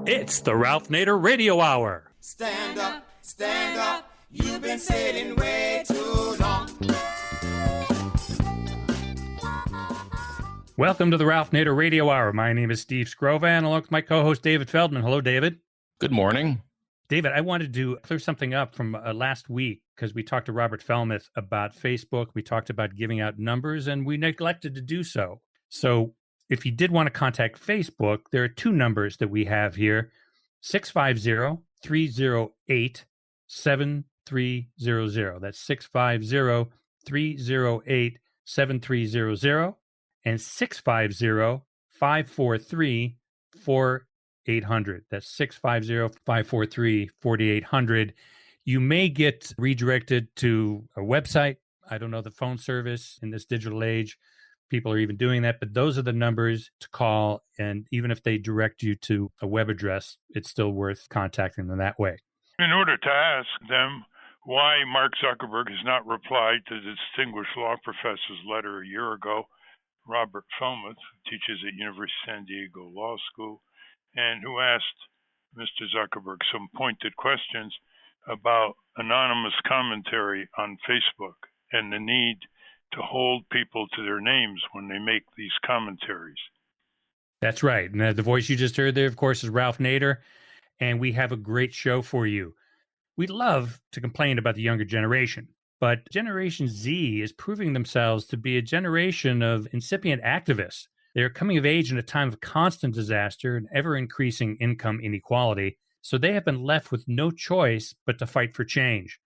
It's the Ralph Nader Radio Hour. Stand up, you've been sitting way too long. Welcome to the Ralph Nader Radio Hour. My name is Steve Scrovan, along with my co-host David Feldman. Hello, David. Good morning. David, I wanted to clear something up from last week because we talked to Robert Felmuth about Facebook. We talked about giving out numbers, and we neglected to do so. So if you did want to contact Facebook, there are two numbers that we have here, 650-308-7300. That's 650-308-7300 and 650-543-4800. That's 650-543-4800. You may get redirected to a website. I don't know the phone service in this digital age. People are even doing that, but those are the numbers to call. And even if they direct you to a web address, it's still worth contacting them that way. In order to ask them why Mark Zuckerberg has not replied to the distinguished law professor's letter a year ago, Robert Felmuth, who teaches at University of San Diego Law School, and who asked Mr. Zuckerberg some pointed questions about anonymous commentary on Facebook and the need to hold people to their names when they make these commentaries. That's right. And the voice you just heard there, of course, is Ralph Nader, and we have a great show for you. We love to complain about the younger generation, but Generation Z is proving themselves to be a generation of incipient activists. They're coming of age in a time of constant disaster and ever-increasing income inequality, so they have been left with no choice but to fight for change.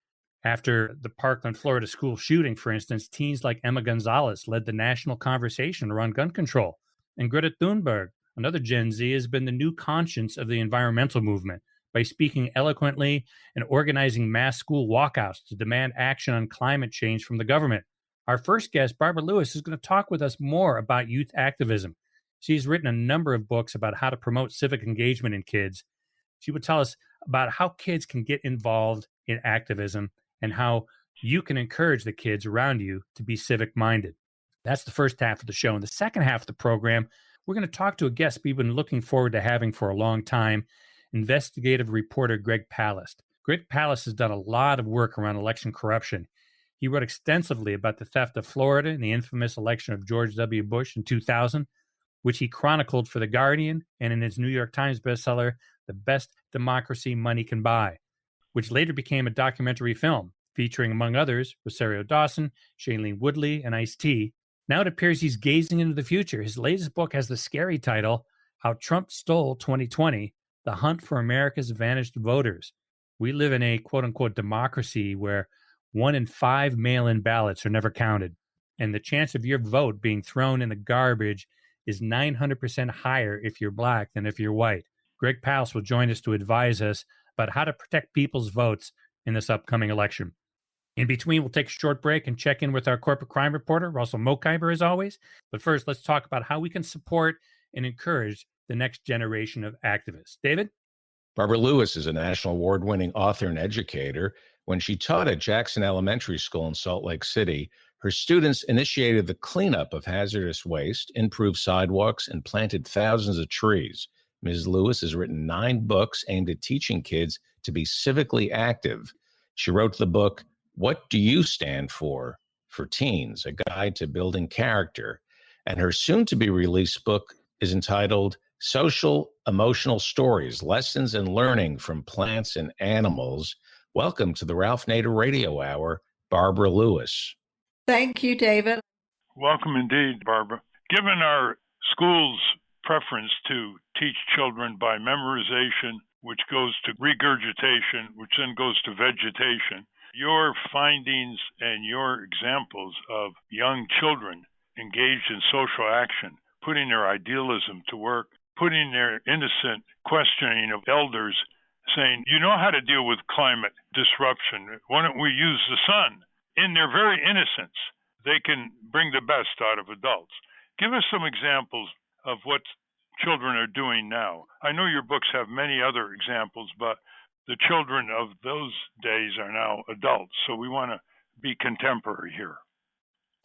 After the Parkland, Florida school shooting, for instance, teens like Emma Gonzalez led the national conversation around gun control. And Greta Thunberg, another Gen Z, has been the new conscience of the environmental movement by speaking eloquently and organizing mass school walkouts to demand action on climate change from the government. Our first guest, Barbara Lewis, is going to talk with us more about youth activism. She's written a number of books about how to promote civic engagement in kids. She would tell us about how kids can get involved in activism and how you can encourage the kids around you to be civic-minded. That's the first half of the show. In the second half of the program, we're going to talk to a guest we've been looking forward to having for a long time, investigative reporter Greg Palast. Greg Palast has done a lot of work around election corruption. He wrote extensively about the theft of Florida and the infamous election of George W. Bush in 2000, which he chronicled for The Guardian and in his New York Times bestseller, The Best Democracy Money Can Buy, which later became a documentary film featuring, among others, Rosario Dawson, Shailene Woodley, and Ice-T. Now it appears he's gazing into the future. His latest book has the scary title, How Trump Stole 2020, The Hunt for America's Vanished Voters. We live in a quote-unquote democracy where 1 in 5 mail-in ballots are never counted, and the chance of your vote being thrown in the garbage is 900% higher if you're black than if you're white. Greg Palast will join us to advise us about how to protect people's votes in this upcoming election. In between, we'll take a short break and check in with our corporate crime reporter, Russell Mokhiber, as always. But first, let's talk about how we can support and encourage the next generation of activists. David? Barbara Lewis is a national award-winning author and educator. When she taught at Jackson Elementary School in Salt Lake City, her students initiated the cleanup of hazardous waste, improved sidewalks, and planted thousands of trees. Ms. Lewis has written 9 books aimed at teaching kids to be civically active. She wrote the book, What Do You Stand For Teens, a guide to building character. And her soon-to-be-released book is entitled Social Emotional Stories, Lessons and Learning from Plants and Animals. Welcome to the Ralph Nader Radio Hour, Barbara Lewis. Thank you, David. Welcome indeed, Barbara. Given our school's preference to teach children by memorization, which goes to regurgitation, which then goes to vegetation, your findings and your examples of young children engaged in social action, putting their idealism to work, putting their innocent questioning of elders, saying, you know how to deal with climate disruption. Why don't we use the sun? In their very innocence, they can bring the best out of adults. Give us some examples of what children are doing now. I know your books have many other examples, but the children of those days are now adults, so we want to be contemporary here.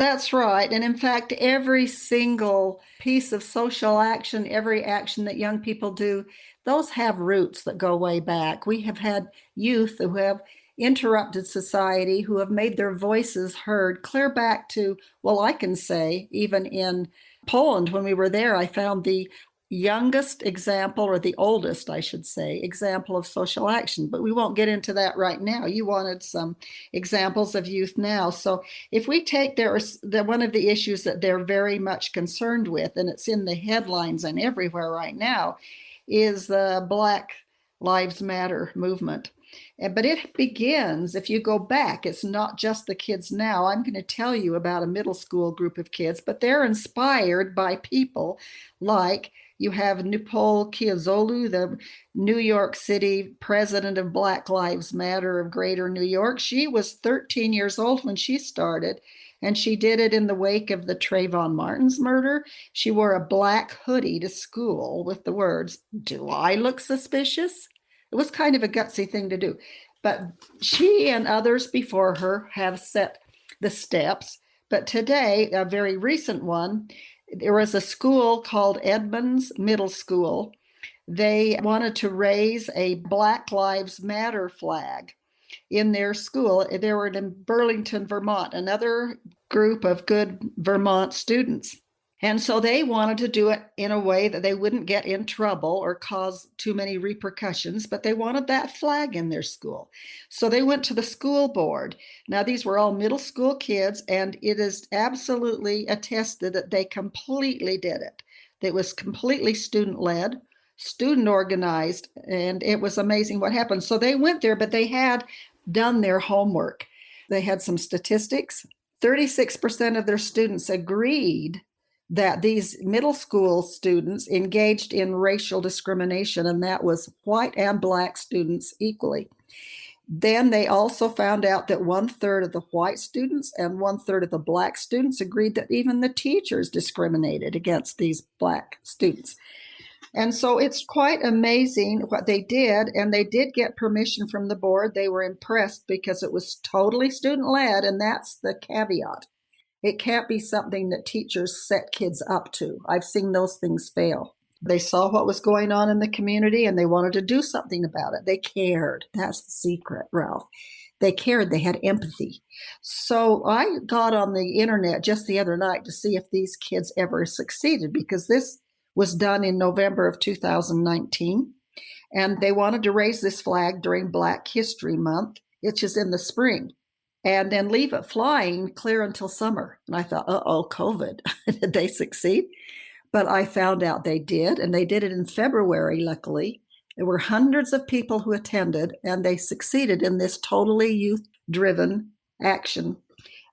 That's right. And in fact, every single piece of social action, every action that young people do, those have roots that go way back. We have had youth who have interrupted society, who have made their voices heard clear back to, well, I can say, even in Poland, when we were there, I found the youngest example, or the oldest, I should say, example of social action. But we won't get into that right now. You wanted some examples of youth now. So if we take one of the issues that they're very much concerned with, and it's in the headlines and everywhere right now, is the Black Lives Matter movement. But it begins, if you go back, it's not just the kids now. I'm going to tell you about a middle school group of kids, but they're inspired by people like you have Nupol Kiozolu, the New York City president of Black Lives Matter of Greater New York. She was 13 years old when she started, and she did it in the wake of the Trayvon Martin's murder. She wore a black hoodie to school with the words, "Do I look suspicious?" It was kind of a gutsy thing to do. But she and others before her have set the steps. But today, a very recent one, there was a school called Edmonds Middle School. They wanted to raise a Black Lives Matter flag in their school. They were in Burlington, Vermont, another group of good Vermont students. And so they wanted to do it in a way that they wouldn't get in trouble or cause too many repercussions, but they wanted that flag in their school. So they went to the school board. Now, these were all middle school kids, and it is absolutely attested that they completely did it. It was completely student-led, student organized, and it was amazing what happened. So they went there, but they had done their homework. They had some statistics. 36% of their students agreed that these middle school students engaged in racial discrimination, and that was white and black students equally. Then they also found out that 1/3 of the white students and 1/3 of the black students agreed that even the teachers discriminated against these black students. And so it's quite amazing what they did, and they did get permission from the board. They were impressed because it was totally student-led, and that's the caveat. It can't be something that teachers set kids up to. I've seen those things fail. They saw what was going on in the community and they wanted to do something about it. They cared. That's the secret, Ralph. They cared. They had empathy. So I got on the internet just the other night to see if these kids ever succeeded, because this was done in November of 2019. And they wanted to raise this flag during Black History Month, which is in the spring, and then leave it flying clear until summer. And I thought, uh-oh, COVID. Did they succeed? But I found out they did, and they did it in February, luckily. There were hundreds of people who attended, and they succeeded in this totally youth-driven action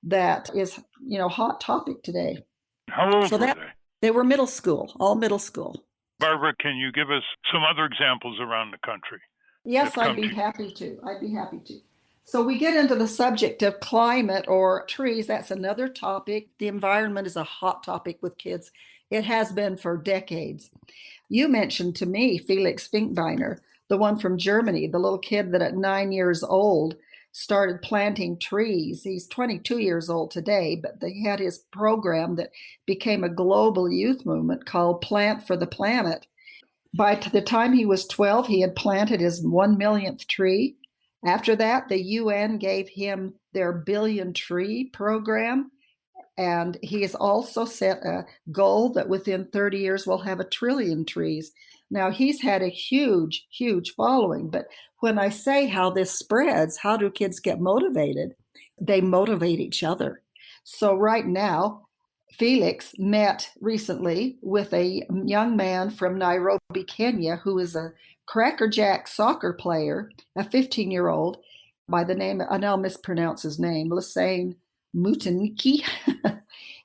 that is, hot topic today. How old were they? They were middle school, all middle school. Barbara, can you give us some other examples around the country? Yes, I'd be happy to. So we get into the subject of climate or trees. That's another topic. The environment is a hot topic with kids. It has been for decades. You mentioned to me Felix Finkbeiner, the one from Germany, the little kid that at 9 years old started planting trees. He's 22 years old today, but they had his program that became a global youth movement called Plant for the Planet. By the time he was 12, he had planted his 1 millionth tree. After that, the UN gave him their billion tree program. And he has also set a goal that within 30 years we'll have 1 trillion trees. Now, he's had a huge, huge following. But when I say how this spreads, how do kids get motivated? They motivate each other. So right now, Felix met recently with a young man from Nairobi, Kenya, who is a crackerjack soccer player, a 15-year-old by the name, and I'll mispronounce his name, Lassane Mutaniki.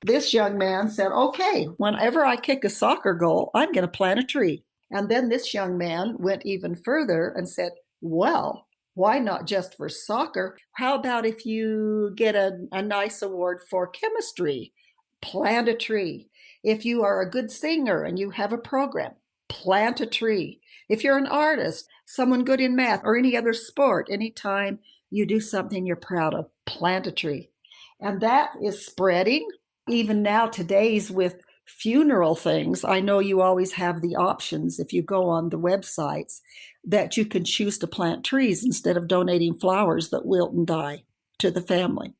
This young man said, okay, whenever I kick a soccer goal, I'm going to plant a tree. And then this young man went even further and said, well, why not just for soccer? How about if you get a nice award for chemistry? Plant a tree. If you are a good singer and you have a program, plant a tree. If you're an artist, someone good in math or any other sport, anytime you do something you're proud of, plant a tree. And that is spreading. Even now, today's with funeral things, I know you always have the options if you go on the websites that you can choose to plant trees instead of donating flowers that wilt and die to the family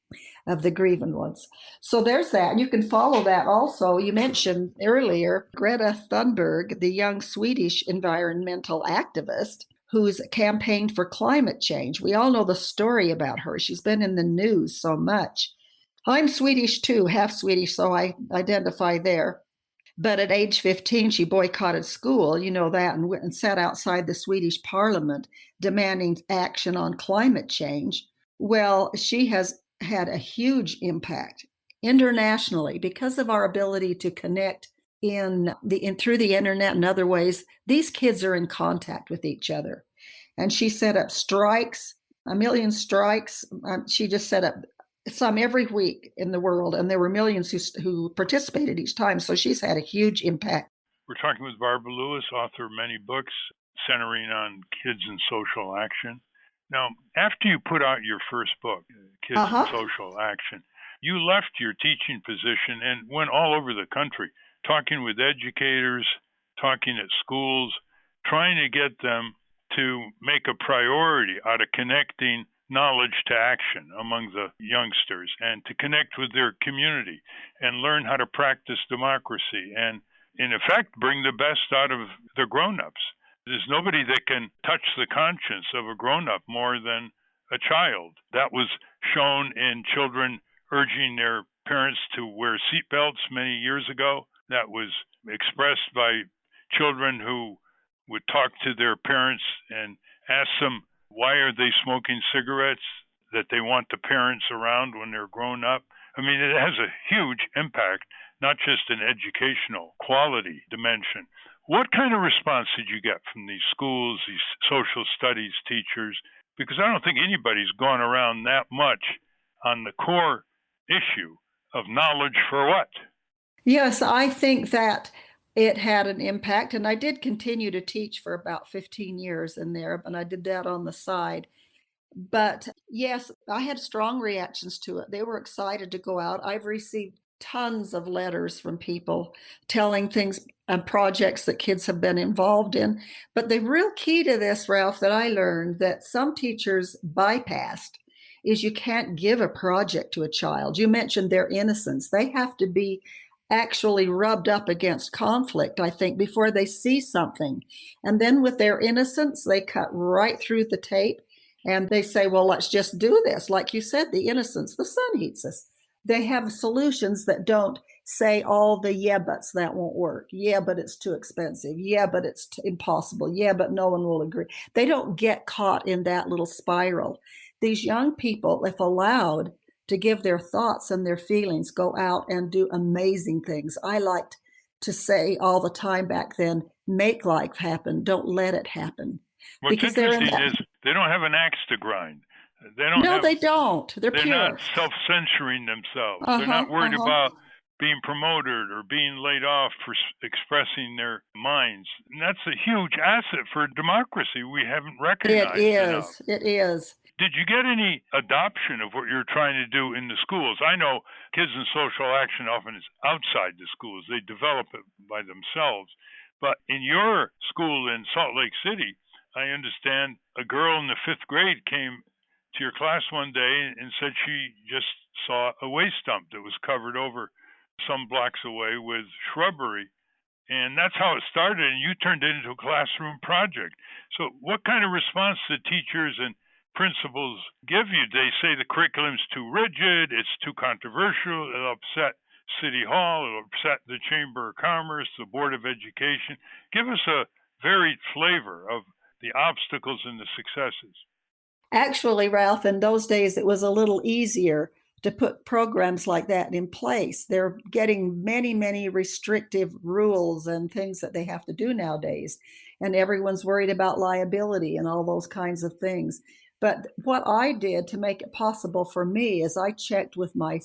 of the grieving ones. So there's that. And you can follow that also. You mentioned earlier Greta Thunberg, the young Swedish environmental activist who's campaigned for climate change. We all know the story about her. She's been in the news so much. I'm Swedish too, half Swedish, so I identify there. But at age 15, she boycotted school, you know that, and went and sat outside the Swedish parliament demanding action on climate change. Well, she has had a huge impact internationally because of our ability to connect through the internet and other ways. These kids are in contact with each other. And she set up strikes, a million strikes. She just set up some every week in the world, and there were millions who participated each time. So she's had a huge impact. We're talking with Barbara Lewis, author of many books centering on kids and social action. Now, after you put out your first book, Kids and Social Action, you left your teaching position and went all over the country, talking with educators, talking at schools, trying to get them to make a priority out of connecting knowledge to action among the youngsters and to connect with their community and learn how to practice democracy and, in effect, bring the best out of the grown-ups. There's nobody that can touch the conscience of a grown-up more than a child. That was shown in children urging their parents to wear seatbelts many years ago. That was expressed by children who would talk to their parents and ask them, why are they smoking cigarettes, that they want the parents around when they're grown up. I mean, it has a huge impact, not just an educational quality dimension. What kind of response did you get from these schools, these social studies teachers? Because I don't think anybody's gone around that much on the core issue of knowledge for what? Yes, I think that it had an impact. And I did continue to teach for about 15 years in there, and I did that on the side. But yes, I had strong reactions to it. They were excited to go out. I've received tons of letters from people telling things and projects that kids have been involved in. But the real key to this, Ralph, that I learned that some teachers bypassed is you can't give a project to a child. You mentioned their innocence. They have to be actually rubbed up against conflict, I think, before they see something. And then with their innocence, they cut right through the tape and they say, well, let's just do this. Like you said, the innocence, the sun heats us. They have solutions that don't say all the yeah buts that won't work. Yeah, but it's too expensive. Yeah, but it's impossible. Yeah, but no one will agree. They don't get caught in that little spiral. These young people, if allowed to give their thoughts and their feelings, go out and do amazing things. I liked to say all the time back then, make life happen. Don't let it happen. What's interesting is they don't have an axe to grind. They don't. They're pure. Not self-censoring themselves. They're not worried about being promoted or being laid off for expressing their minds. And that's a huge asset for democracy we haven't recognized enough. It is. Did you get any adoption of what you're trying to do in the schools? I know Kids in Social Action often is outside the schools. They develop it by themselves. But in your school in Salt Lake City, I understand a girl in the 5th grade came to your class one day and said she just saw a waste dump that was covered over some blocks away with shrubbery. And that's how it started, and you turned it into a classroom project. So what kind of response did teachers and principals give you? They say the curriculum's too rigid, it's too controversial, it'll upset City Hall, it'll upset the Chamber of Commerce, the Board of Education. Give us a varied flavor of the obstacles and the successes. Actually, Ralph, in those days, it was a little easier to put programs like that in place. They're getting many, many restrictive rules and things that they have to do nowadays. And everyone's worried about liability and all those kinds of things. But what I did to make it possible for me is I checked with my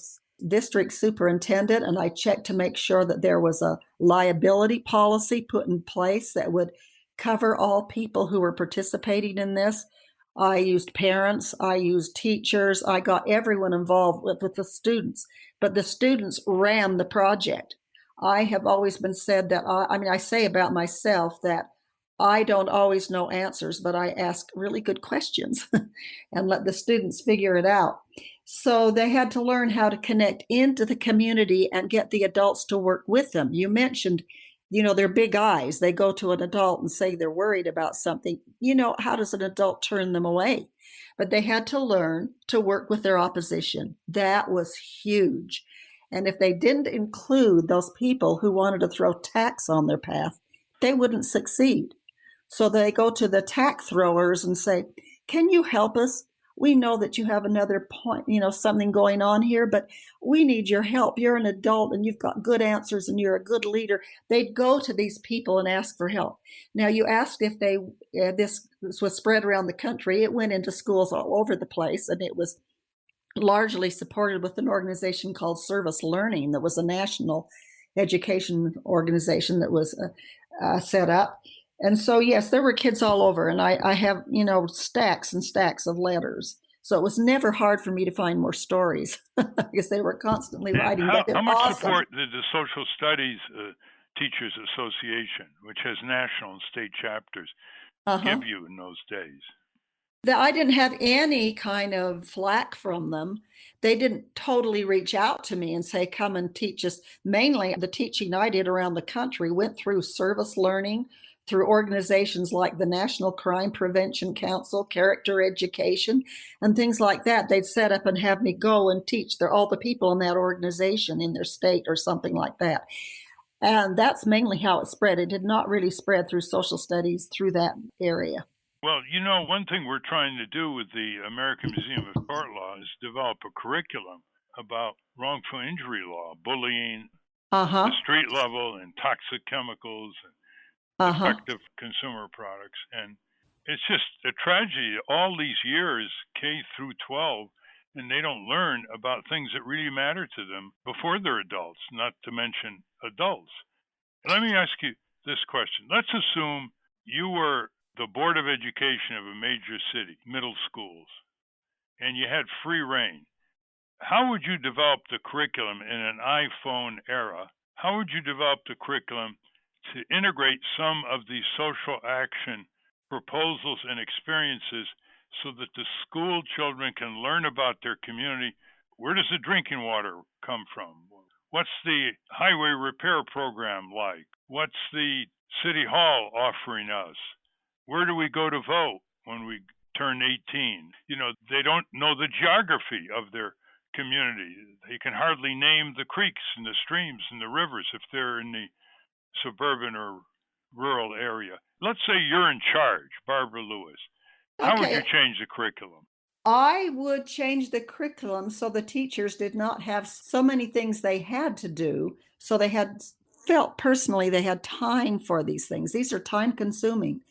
district superintendent and I checked to make sure that there was a liability policy put in place that would cover all people who were participating in this. I used parents, I used teachers, I got everyone involved with the students, but the students ran the project. I have always been said that I say about myself that I don't always know answers, but I ask really good questions and let the students figure it out. So they had to learn how to connect into the community and get the adults to work with them. You mentioned, their big eyes. They go to an adult and say they're worried about something. How does an adult turn them away? But they had to learn to work with their opposition. That was huge. And if they didn't include those people who wanted to throw tacks on their path, they wouldn't succeed. So they go to the tack throwers and say, can you help us? We know that you have another point, something going on here, but we need your help. You're an adult and you've got good answers and you're a good leader. They'd go to these people and ask for help. Now, you asked if this was spread around the country. It went into schools all over the place, and it was largely supported with an organization called Service Learning that was a national education organization that was set up. And so, yes, there were kids all over, and I have, stacks and stacks of letters. So it was never hard for me to find more stories because they were constantly writing. How much support did the Social Studies Teachers Association, which has national and state chapters, give you in those days? I didn't have any kind of flack from them. They didn't totally reach out to me and say, come and teach us. Mainly the teaching I did around the country went through Service Learning, through organizations like the National Crime Prevention Council, Character Education, and things like that. They'd set up and have me go and teach all the people in that organization in their state or something like that. And that's mainly how it spread. It did not really spread through social studies through that area. Well, one thing we're trying to do with the American Museum of Tort Law is develop a curriculum about wrongful injury law, bullying, the street level, and toxic chemicals, and defective consumer products. And it's just a tragedy. All these years, K through 12, and they don't learn about things that really matter to them before they're adults, not to mention adults. Let me ask you this question. Let's assume you were the Board of Education of a major city, middle schools, and you had free reign. How would you develop the curriculum in an iPhone era? How would you develop the curriculum to integrate some of these social action proposals and experiences so that the school children can learn about their community? Where does the drinking water come from? What's the highway repair program like? What's the city hall offering us? Where do we go to vote when we turn 18? They don't know the geography of their community. They can hardly name the creeks and the streams and the rivers if they're in the suburban or rural area. Let's say you're in charge, Barbara Lewis. How would you change the curriculum? I would change the curriculum so the teachers did not have so many things they had to do. So they felt personally they had time for these things. These are time consuming.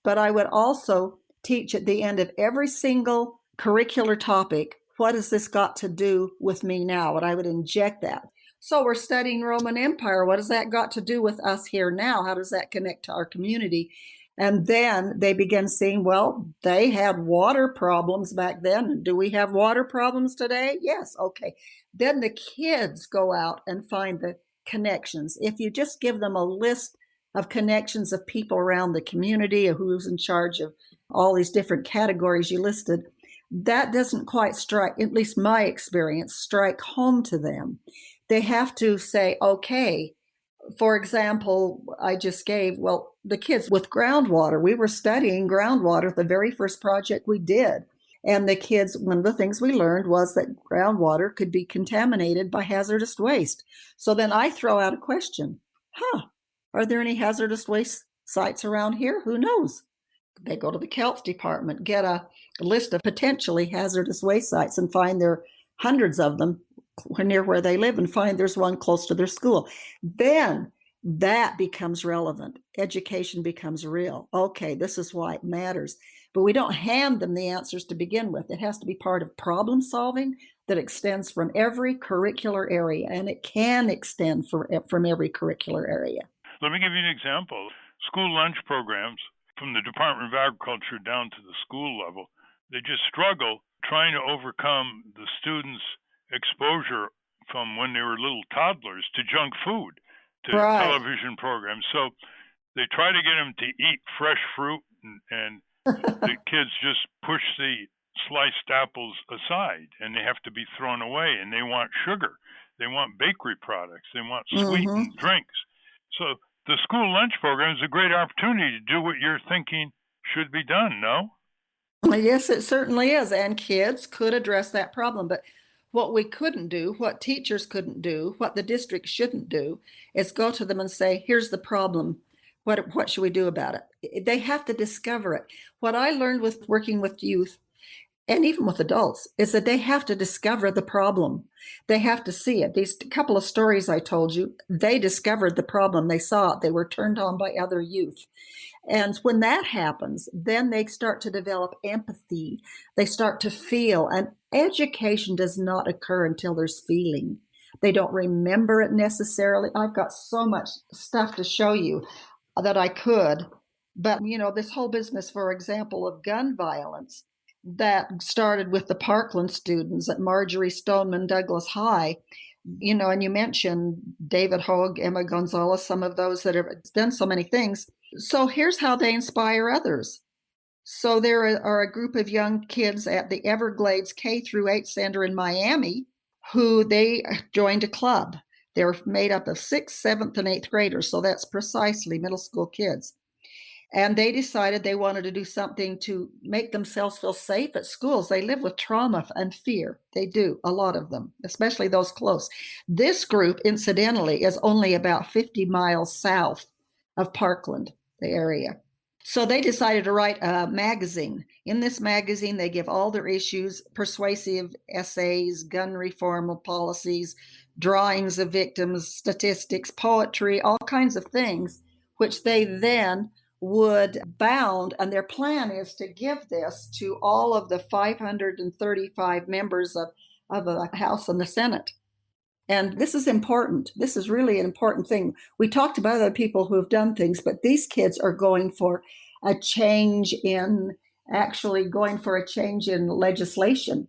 But I would also teach at the end of every single curricular topic, what has this got to do with me now? And I would inject that. So we're studying Roman Empire. What has that got to do with us here now? How does that connect to our community? And then they begin seeing, well, they had water problems back then. Do we have water problems today? Yes. Okay. Then the kids go out and find the connections. If you just give them a list of connections of people around the community, who's in charge of all these different categories you listed, that doesn't quite strike, at least my experience, strike home to them. They have to say, okay, for example, I just gave, the kids with groundwater, we were studying groundwater, the very first project we did. And the kids, one of the things we learned was that groundwater could be contaminated by hazardous waste. So then I throw out a question. Are there any hazardous waste sites around here? Who knows? They go to the health department, get a list of potentially hazardous waste sites and find there are hundreds of them near where they live and find there's one close to their school. Then that becomes relevant. Education becomes real. Okay, this is why it matters. But we don't hand them the answers to begin with. It has to be part of problem solving that extends from every curricular area, and it can extend from every curricular area. Let me give you an example. School lunch programs from the Department of Agriculture down to the school level They just struggle trying to overcome the students' exposure from when they were little toddlers to junk food, to Right. television programs. So they try to get them to eat fresh fruit, and the kids just push the sliced apples aside, and they have to be thrown away, and they want sugar. They want bakery products. They want sweetened drinks. So the school lunch program is a great opportunity to do what you're thinking should be done, no? Yes, it certainly is. And kids could address that problem. But what we couldn't do, what teachers couldn't do, what the district shouldn't do, is go to them and say, here's the problem. What should we do about it? They have to discover it. What I learned with working with youth and even with adults is that they have to discover the problem. They have to see it. These couple of stories I told you, they discovered the problem. They saw it. They were turned on by other youth. And when that happens, then they start to develop empathy. They start to feel. And education does not occur until there's feeling. They don't remember it necessarily. I've got so much stuff to show you that I could. But, this whole business, for example, of gun violence that started with the Parkland students at Marjorie Stoneman Douglas High, and you mentioned David Hogue, Emma Gonzalez, some of those that have done so many things. So here's how they inspire others. So there are a group of young kids at the Everglades K-8 Center in Miami who they joined a club. They're made up of 6th, 7th, and 8th graders. So that's precisely middle school kids. And they decided they wanted to do something to make themselves feel safe at schools. They live with trauma and fear. They do, a lot of them, especially those close. This group, incidentally, is only about 50 miles south of Parkland, the area. So they decided to write a magazine. In this magazine, they give all their issues, persuasive essays, gun reform policies, drawings of victims, statistics, poetry, all kinds of things, which they then would bound, and their plan is to give this to all of the 535 members of the House and the Senate. And this is important. This is really an important thing. We talked about other people who have done things, but these kids are going for a change in legislation.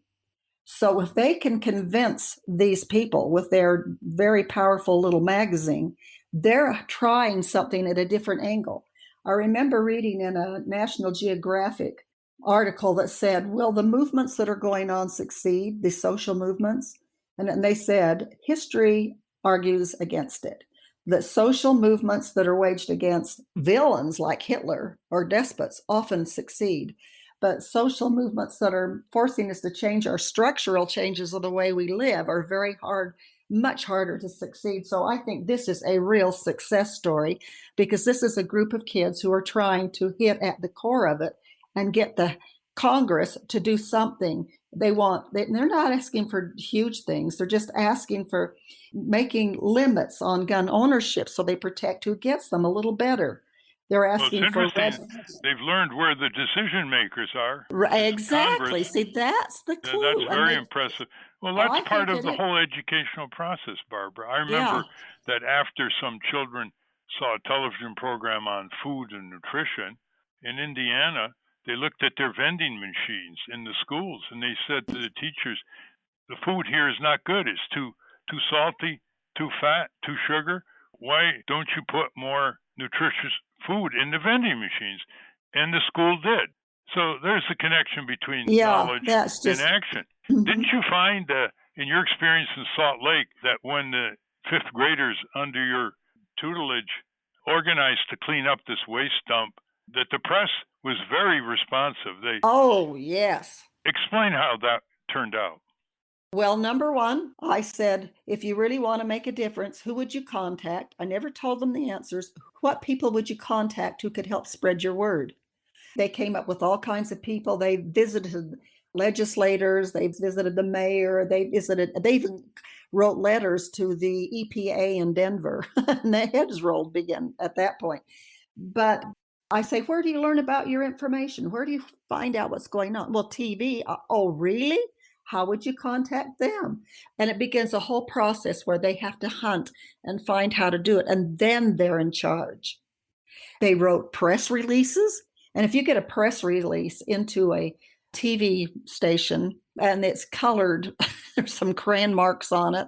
So if they can convince these people with their very powerful little magazine, they're trying something at a different angle. I remember reading in a National Geographic article that said, will the movements that are going on succeed, the social movements? And they said, history argues against it. That social movements that are waged against villains like Hitler or despots often succeed. But social movements that are forcing us to change our structural changes of the way we live are very hard, much harder to succeed. So I think this is a real success story because this is a group of kids who are trying to hit at the core of it and get the Congress to do something. They're not asking for huge things. They're just asking for making limits on gun ownership so they protect who gets them a little better. They're asking for they've learned where the decision makers are. Exactly. Congress. See, that's the clue. That's very impressive. Well, that's part of the whole educational process, Barbara. I remember that after some children saw a television program on food and nutrition in Indiana, they looked at their vending machines in the schools and they said to the teachers, the food here is not good. It's too salty, too fat, too sugar. Why don't you put more nutritious food in the vending machines? And the school did. So there's the connection between knowledge and action. Didn't you find in your experience in Salt Lake that when the 5th graders under your tutelage organized to clean up this waste dump, that the press was very responsive? Yes. Explain how that turned out. Well, number one, I said, if you really want to make a difference, who would you contact? I never told them the answers. What people would you contact who could help spread your word? They came up with all kinds of people. They visited legislators. They visited the mayor. They even wrote letters to the EPA in Denver. And their heads rolled begin at that point. But I say, where do you learn about your information? Where do you find out what's going on? Well, TV. Oh, really? How would you contact them? And it begins a whole process where they have to hunt and find how to do it. And then they're in charge. They wrote press releases. And if you get a press release into a TV station, and it's colored. There's some crayon marks on it.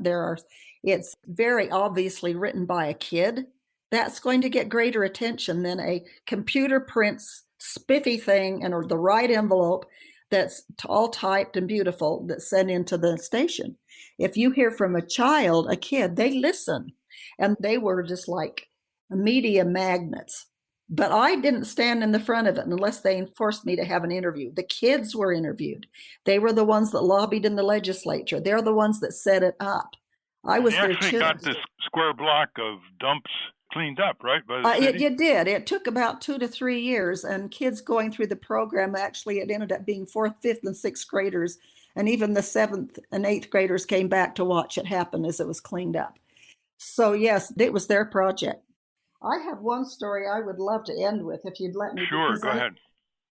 It's very obviously written by a kid. That's going to get greater attention than a computer prints spiffy thing in the right envelope that's all typed and beautiful that's sent into the station. If you hear from a child, a kid, they listen. And they were just like media magnets. But I didn't stand in the front of it unless they forced me to have an interview. The kids were interviewed. They were the ones that lobbied in the legislature. They're the ones that set it up. I was their actually got this square block of dumps cleaned up, right? By the city? It did. It took about 2 to 3 years, and kids going through the program, actually, it ended up being 4th, 5th, and 6th graders. And even the 7th and 8th graders came back to watch it happen as it was cleaned up. So, yes, it was their project. I have one story I would love to end with, if you'd let me. Sure, go ahead.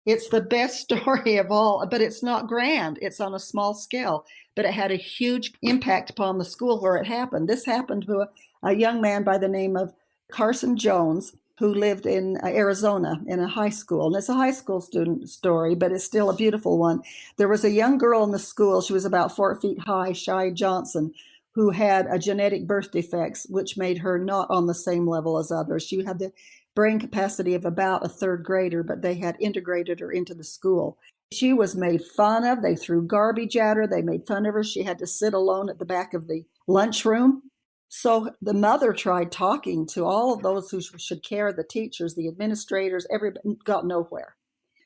It's the best story of all, but it's not grand. It's on a small scale, but it had a huge impact upon the school where it happened. This happened to a young man by the name of Carson Jones, who lived in Arizona in a high school. And it's a high school student story, but it's still a beautiful one. There was a young girl in the school. She was about 4 feet high, Shy Johnson, who had a genetic birth defects, which made her not on the same level as others. She had the brain capacity of about a 3rd grader, but they had integrated her into the school. She was made fun of. They threw garbage at her. They made fun of her. She had to sit alone at the back of the lunchroom. So the mother tried talking to all of those who should care, the teachers, the administrators, everybody, got nowhere.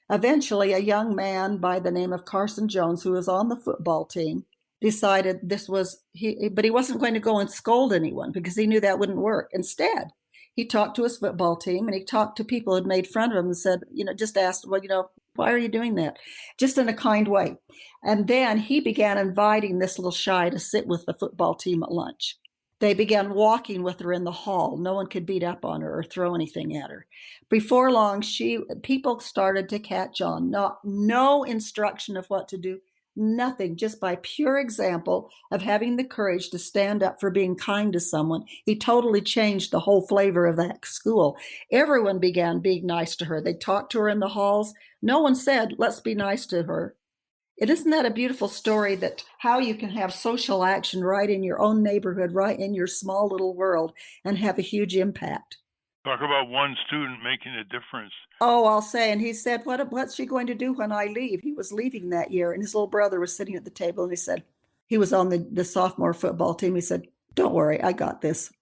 Eventually, a young man by the name of Carson Jones, who was on the football team, decided but he wasn't going to go and scold anyone because he knew that wouldn't work. Instead, he talked to his football team, and he talked to people who had made fun of him and said, just asked, why are you doing that? Just in a kind way. And then he began inviting this little Shy to sit with the football team at lunch. They began walking with her in the hall. No one could beat up on her or throw anything at her. Before long, people started to catch on. No instruction of what to do, nothing, just by pure example of having the courage to stand up for being kind to someone. He totally changed the whole flavor of that school. Everyone began being nice to her. They talked to her in the halls. No one said, let's be nice to her. Isn't that a beautiful story, that how you can have social action right in your own neighborhood, right in your small little world, and have a huge impact? Talk about one student making a difference. Oh, I'll say. And he said, what's she going to do when I leave? He was leaving that year, and his little brother was sitting at the table, and he said, he was on the sophomore football team. He said, don't worry, I got this.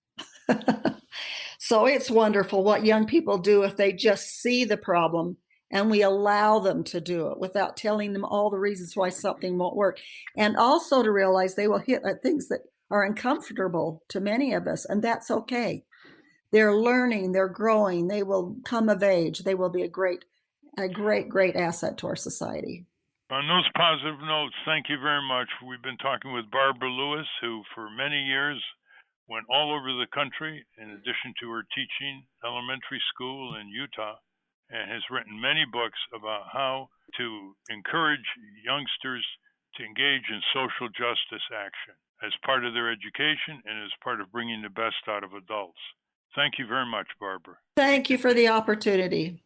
So it's wonderful what young people do if they just see the problem and we allow them to do it without telling them all the reasons why something won't work. And also to realize they will hit at things that are uncomfortable to many of us, and that's okay. They're learning, they're growing, they will come of age. They will be a great asset to our society. On those positive notes, thank you very much. We've been talking with Barbara Lewis, who for many years went all over the country, in addition to her teaching elementary school in Utah, and has written many books about how to encourage youngsters to engage in social justice action as part of their education and as part of bringing the best out of adults. Thank you very much, Barbara. Thank you for the opportunity.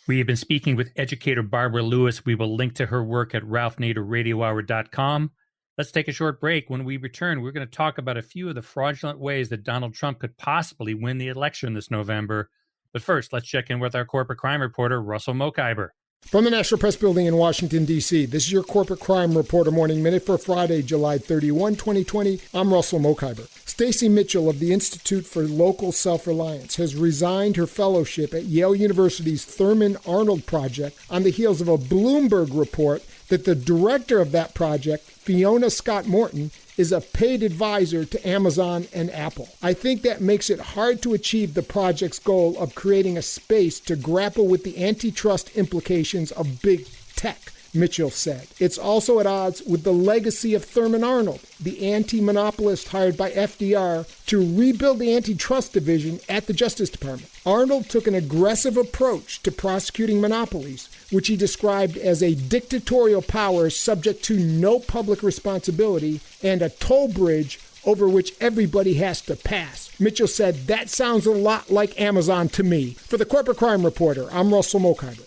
We have been speaking with educator Barbara Lewis. We will link to her work at ralphnaderradiohour.com. Let's take a short break. When we return, we're going to talk about a few of the fraudulent ways that Donald Trump could possibly win the election this November. But first, let's check in with our corporate crime reporter, Russell Mokhiber. From the National Press Building in Washington, D.C., this is your Corporate Crime Reporter Morning Minute for Friday, July 31, 2020. I'm Russell Mokhiber. Stacey Mitchell of the Institute for Local Self-Reliance has resigned her fellowship at Yale University's Thurman Arnold Project on the heels of a Bloomberg report that the director of that project, Fiona Scott Morton, is a paid advisor to Amazon and Apple. I think that makes it hard to achieve the project's goal of creating a space to grapple with the antitrust implications of big tech, Mitchell said. It's also at odds with the legacy of Thurman Arnold, the anti-monopolist hired by FDR to rebuild the antitrust division at the Justice Department. Arnold took an aggressive approach to prosecuting monopolies, which he described as a dictatorial power subject to no public responsibility and a toll bridge over which everybody has to pass. Mitchell said, that sounds a lot like Amazon to me. For the Corporate Crime Reporter, I'm Russell Mokhiber.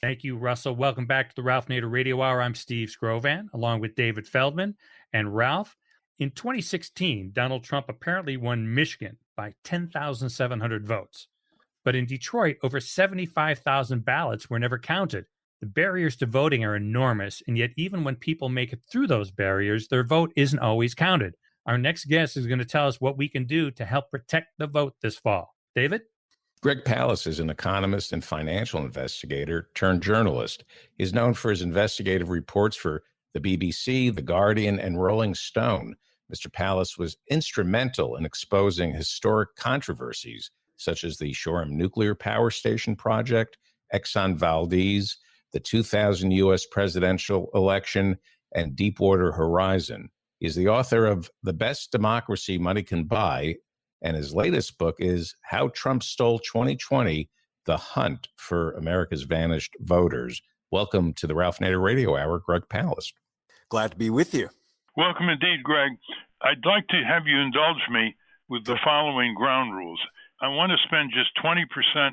Thank you, Russell. Welcome back to the Ralph Nader Radio Hour. I'm Steve Scrovan, along with David Feldman and Ralph. In 2016, Donald Trump apparently won Michigan by 10,700 votes. But in Detroit, over 75,000 ballots were never counted. The barriers to voting are enormous, and yet even when people make it through those barriers, their vote isn't always counted. Our next guest is going to tell us what we can do to help protect the vote this fall. David? Greg Palast is an economist and financial investigator turned journalist. He's known for his investigative reports for the BBC, The Guardian, and Rolling Stone. Mr. Palast was instrumental in exposing historic controversies such as the Shoreham Nuclear Power Station project, Exxon Valdez, the 2000 U.S. presidential election, and Deepwater Horizon. He's the author of The Best Democracy Money Can Buy, and his latest book is How Trump Stole 2020, The Hunt for America's Vanished Voters. Welcome to the Ralph Nader Radio Hour, Greg Palast. Glad to be with you. Welcome indeed, Greg. I'd like to have you indulge me with the following ground rules. I want to spend just 20%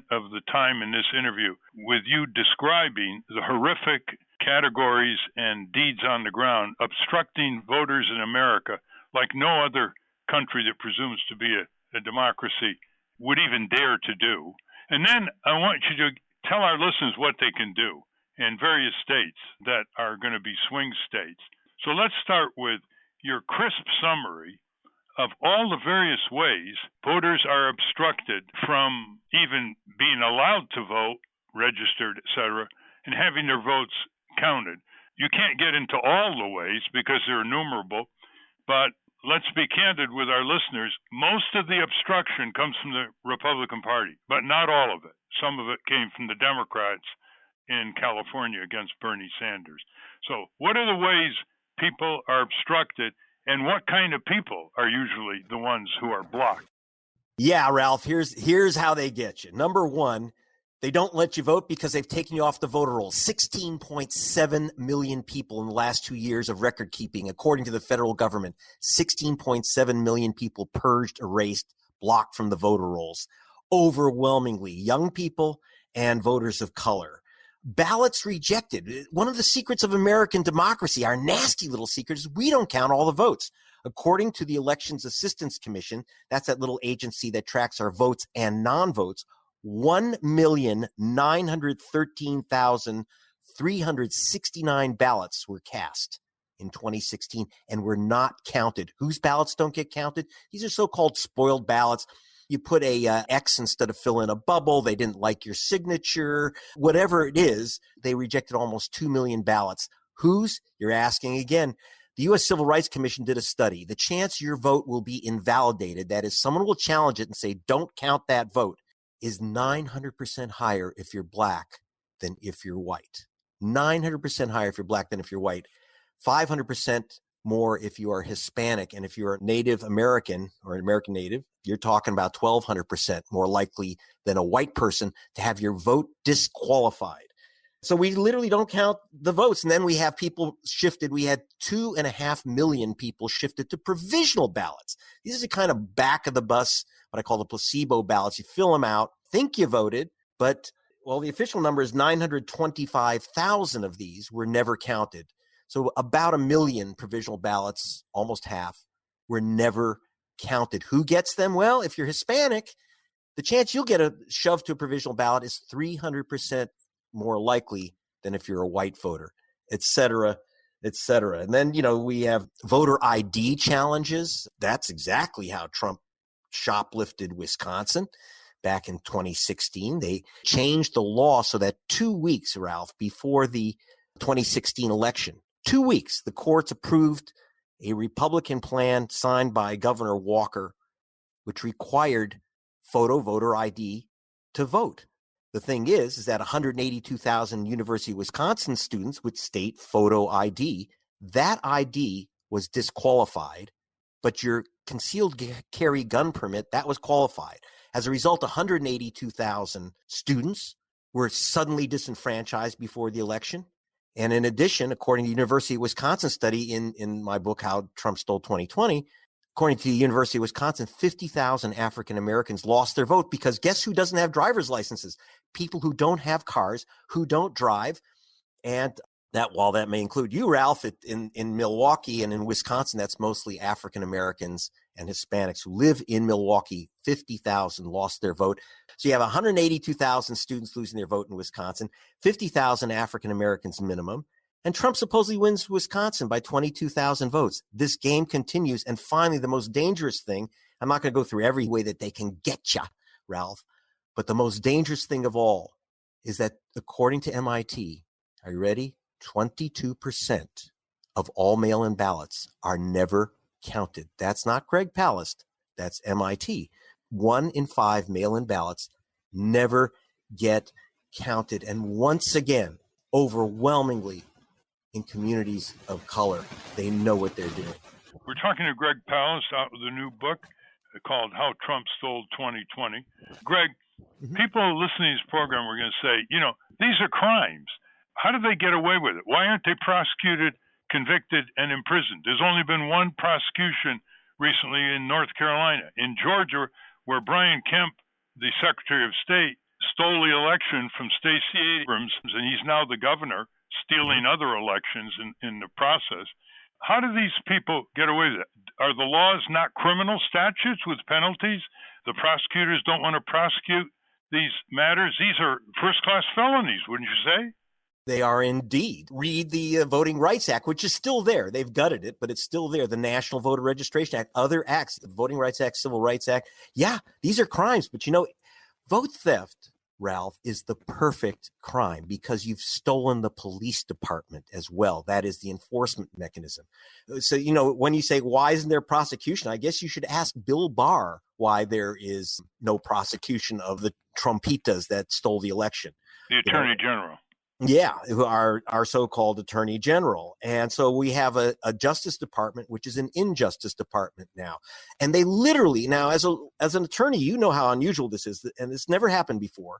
of the time in this interview with you describing the horrific categories and deeds on the ground obstructing voters in America like no other country that presumes to be a democracy would even dare to do. And then I want you to tell our listeners what they can do in various states that are going to be swing states. So let's start with your crisp summary of all the various ways voters are obstructed from even being allowed to vote, registered, etc., and having their votes counted. You can't get into all the ways because they're innumerable, but let's be candid with our listeners. Most of the obstruction comes from the Republican Party, but not all of it. Some of it came from the Democrats in California against Bernie Sanders. So what are the ways people are obstructed, and what kind of people are usually the ones who are blocked? Yeah, Ralph, here's how they get you. Number one, they don't let you vote because they've taken you off the voter rolls. 16.7 million people in the last 2 years of record keeping, according to the federal government. 16.7 million people purged, erased, blocked from the voter rolls. Overwhelmingly young people and voters of color. Ballots rejected. One of the secrets of American democracy, our nasty little secret, is we don't count all the votes. According to the Elections Assistance Commission, that's that little agency that tracks our votes and non-votes, 1,913,369 ballots were cast in 2016 and were not counted. Whose ballots don't get counted? These are so-called spoiled ballots. You put a X instead of fill in a bubble. They didn't like your signature. Whatever it is, they rejected almost 2 million ballots. Whose? You're asking again. The U.S. Civil Rights Commission did a study. The chance your vote will be invalidated, that is, someone will challenge it and say, don't count that vote, is 900% higher if you're black than if you're white. 900% higher if you're black than if you're white. 500% more if you are Hispanic. And if you're Native American or American Native, you're talking about 1,200% more likely than a white person to have your vote disqualified. So we literally don't count the votes. And then we have people shifted. We had 2.5 million people shifted to provisional ballots. These are the kind of back of the bus, what I call the placebo ballots. You fill them out, think you voted, but well, the official number is 925,000 of these were never counted. So about 1 million provisional ballots, almost half, were never counted. Who gets them? Well, if you're Hispanic, the chance you'll get shoved to a provisional ballot is 300% more likely than if you're a white voter, et cetera, et cetera. And then, we have voter ID challenges. That's exactly how Trump shoplifted Wisconsin back in 2016. They changed the law so that 2 weeks, Ralph, before the 2016 election, 2 weeks, the courts approved a Republican plan signed by Governor Walker, which required photo voter ID to vote. The thing is that 182,000 University of Wisconsin students with state photo ID, that ID was disqualified, but your concealed carry gun permit, that was qualified. As a result, 182,000 students were suddenly disenfranchised before the election. And in addition, according to the University of Wisconsin study in my book, How Trump Stole 2020, According to the University of Wisconsin, 50,000 African Americans lost their vote because guess who doesn't have driver's licenses? People who don't have cars, who don't drive. And that, while that may include you, Ralph, in Milwaukee and in Wisconsin, that's mostly African Americans and Hispanics who live in Milwaukee. 50,000 lost their vote. So you have 182,000 students losing their vote in Wisconsin, 50,000 African Americans minimum. And Trump supposedly wins Wisconsin by 22,000 votes. This game continues. And finally, the most dangerous thing, I'm not going to go through every way that they can get you, Ralph, but the most dangerous thing of all is that according to MIT, are you ready? 22% of all mail-in ballots are never counted. That's not Greg Palast. That's MIT. 1 in 5 mail-in ballots never get counted. And once again, overwhelmingly, in communities of color, they know what they're doing. We're talking to Greg Palast out with a new book called How Trump Stole 2020. Greg, people listening to this program are going to say, these are crimes. How do they get away with it? Why aren't they prosecuted, convicted, and imprisoned? There's only been one prosecution recently in North Carolina. In Georgia, where Brian Kemp, the Secretary of State, stole the election from Stacey Abrams, and he's now the governor, stealing other elections in the process. How do these people get away with it? Are the laws not criminal statutes with penalties? The prosecutors don't want to prosecute these matters. These are first-class felonies, wouldn't you say? They are indeed. Read the Voting Rights Act, which is still there. They've gutted it, but it's still there. The National Voter Registration Act, other acts, the Voting Rights Act, Civil Rights Act. Yeah, these are crimes. But vote theft, Ralph, is the perfect crime because you've stolen the police department as well. That is the enforcement mechanism. So, when you say, why isn't there prosecution? I guess you should ask Bill Barr why there is no prosecution of the Trumpitas that stole the election. The Attorney General. Yeah, who are our so-called Attorney General. And so we have a Justice Department, which is an injustice department now. And they literally, now as an attorney, you know how unusual this is, and this never happened before.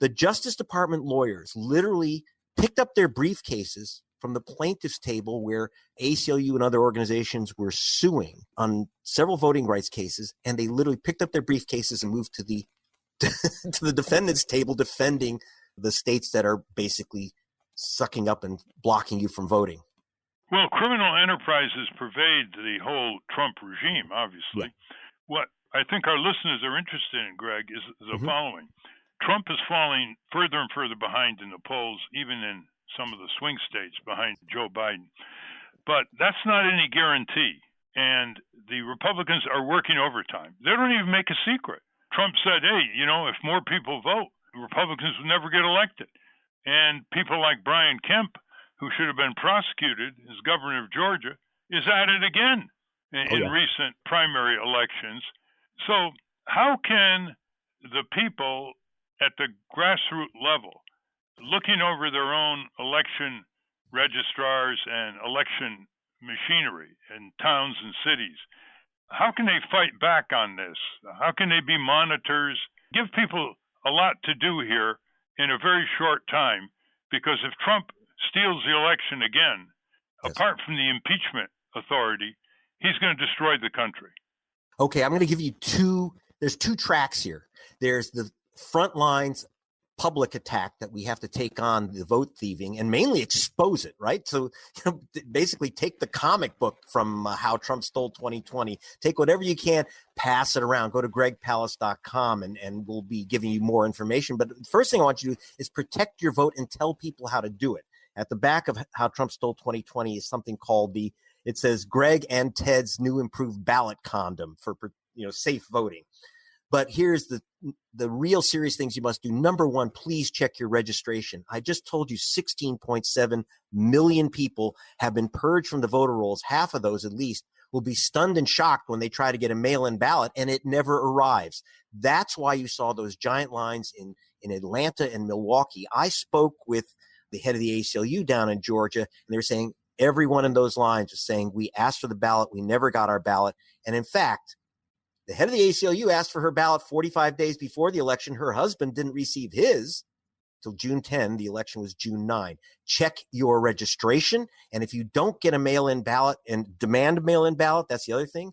The Justice Department lawyers literally picked up their briefcases from the plaintiff's table where ACLU and other organizations were suing on several voting rights cases, and they literally picked up their briefcases and moved to the to the defendant's table defending the states that are basically sucking up and blocking you from voting. Well, criminal enterprises pervade the whole Trump regime, obviously. Yeah. What I think our listeners are interested in, Greg, is the following. Trump is falling further and further behind in the polls, even in some of the swing states behind Joe Biden. But that's not any guarantee. And the Republicans are working overtime. They don't even make a secret. Trump said, hey, if more people vote, Republicans will never get elected. And people like Brian Kemp, who should have been prosecuted as governor of Georgia, is at it again in recent primary elections. So how can the people at the grassroots level, looking over their own election registrars and election machinery in towns and cities, how can they fight back on this? How can they be monitors? Give people a lot to do here in a very short time, because if Trump steals the election again, apart from the impeachment authority, he's going to destroy the country. Okay, I'm going to give you there's two tracks here. There's the front lines public attack that we have to take on the vote thieving and mainly expose it, right? So basically take the comic book from How Trump Stole 2020, take whatever you can, pass it around, go to gregpalast.com and we'll be giving you more information. But the first thing I want you to do is protect your vote and tell people how to do it. At the back of How Trump Stole 2020 is something called it says Greg and Ted's new improved ballot condom for safe voting. But here's the real serious things you must do. Number one, please check your registration. I just told you 16.7 million people have been purged from the voter rolls. Half of those, at least, will be stunned and shocked when they try to get a mail-in ballot, and it never arrives. That's why you saw those giant lines in Atlanta and Milwaukee. I spoke with the head of the ACLU down in Georgia, and they were saying everyone in those lines was saying, we asked for the ballot, we never got our ballot. And in fact, the head of the ACLU asked for her ballot 45 days before the election. Her husband didn't receive his till June 10. The election was June 9. Check your registration. And if you don't get a mail-in ballot and demand a mail-in ballot, that's the other thing.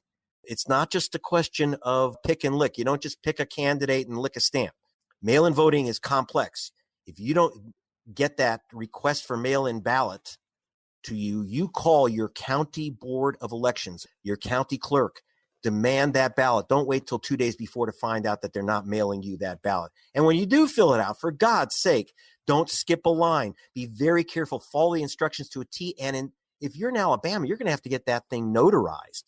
It's not just a question of pick and lick. You don't just pick a candidate and lick a stamp. Mail-in voting is complex. If you don't get that request for mail-in ballot to you, you call your county board of elections, your county clerk, demand that ballot. Don't wait till 2 days before to find out that they're not mailing you that ballot. And when you do fill it out, for God's sake, don't skip a line. Be very careful. Follow the instructions to a T. And if you're in Alabama, you're going to have to get that thing notarized.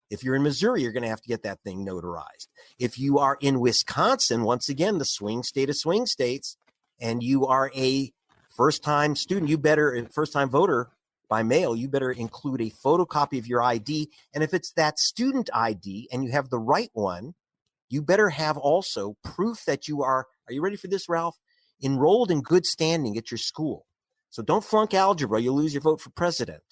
If you're in Missouri, you're going to have to get that thing notarized. If you are in Wisconsin, once again, the swing state of swing states, and you are a first-time student, first-time voter by mail, you better include a photocopy of your ID. And if it's that student ID and you have the right one, you better have also proof that you are you ready for this, Ralph? Enrolled in good standing at your school. So don't flunk algebra. You'll lose your vote for president.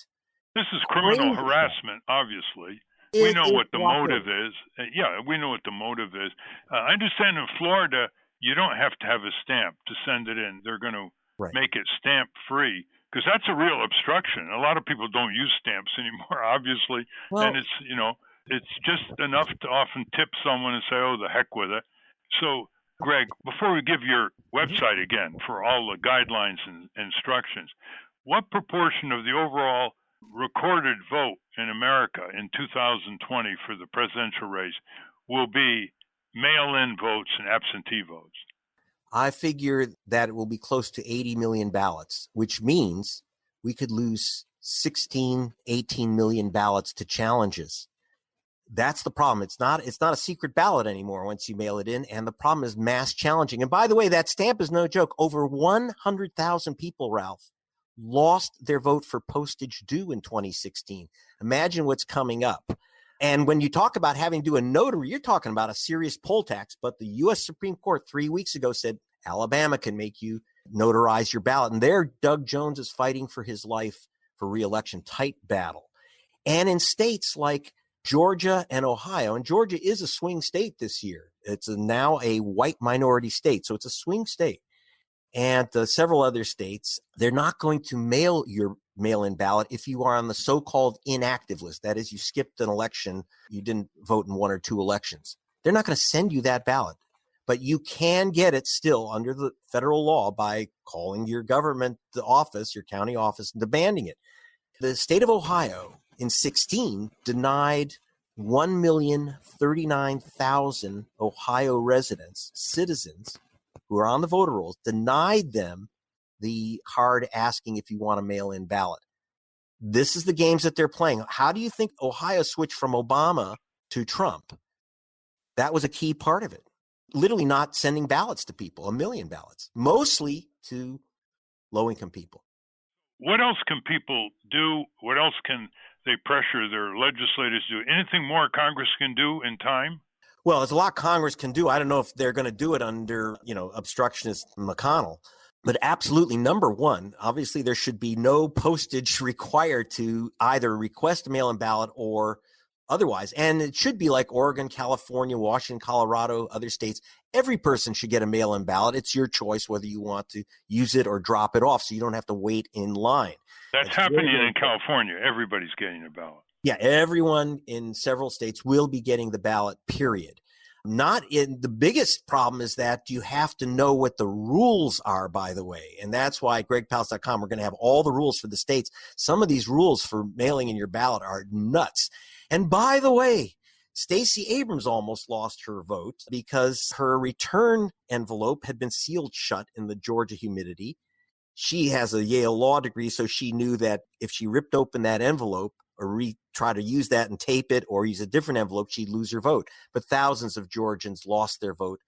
This is criminal harassment, obviously. We know what the motive is. Yeah, we know what the motive is. I understand in Florida, you don't have to have a stamp to send it in. They're going to make it stamp free, because that's a real obstruction. A lot of people don't use stamps anymore, obviously. And it's just enough to often tip someone and say, oh, the heck with it. So, Greg, before we give your website again for all the guidelines and instructions, what proportion of the overall recorded vote in America in 2020 for the presidential race will be mail-in votes and absentee votes? I figure that it will be close to 80 million ballots, which means we could lose 16, 18 million ballots to challenges. That's the problem. It's not a secret ballot anymore once you mail it in. And the problem is mass challenging. And by the way, that stamp is no joke. Over 100,000 people, Ralph, lost their vote for postage due in 2016. Imagine what's coming up. And when you talk about having to do a notary, you're talking about a serious poll tax. But the U.S. Supreme Court 3 weeks ago said Alabama can make you notarize your ballot. And there, Doug Jones is fighting for his life for re-election. Tight battle. And in states like Georgia and Ohio, and Georgia is a swing state this year. It's now a white minority state, so it's a swing state. And several other states, they're not going to mail your mail-in ballot if you are on the so-called inactive list. That is, you skipped an election, you didn't vote in 1 or 2 elections. They're not going to send you that ballot, but you can get it still under the federal law by calling your government office, your county office, and demanding it. The state of Ohio in 16 denied 1,039,000 Ohio residents, citizens who are on the voter rolls, denied them the card asking if you want a mail-in ballot. This is the games that they're playing. How do you think Ohio switched from Obama to Trump? That was a key part of it. Literally not sending ballots to people, 1 million ballots, mostly to low-income people. What else can people do? What else can they pressure their legislators to do? Anything more Congress can do in time? Well, there's a lot Congress can do. I don't know if they're going to do it under, obstructionist McConnell. But absolutely, number one, obviously there should be no postage required to either request a mail-in ballot or otherwise. And it should be like Oregon, California, Washington, Colorado, other states. Every person should get a mail-in ballot. It's your choice whether you want to use it or drop it off, so you don't have to wait in line. That's happening in California. Everybody's getting a ballot. Yeah, everyone in several states will be getting the ballot, period. The biggest problem is that you have to know what the rules are, by the way. And that's why at gregpalast.com, we're going to have all the rules for the states. Some of these rules for mailing in your ballot are nuts. And by the way, Stacey Abrams almost lost her vote because her return envelope had been sealed shut in the Georgia humidity. She has a Yale law degree, so she knew that if she ripped open that envelope or try to use that and tape it or use a different envelope, she'd lose her vote. But thousands of Georgians lost their vote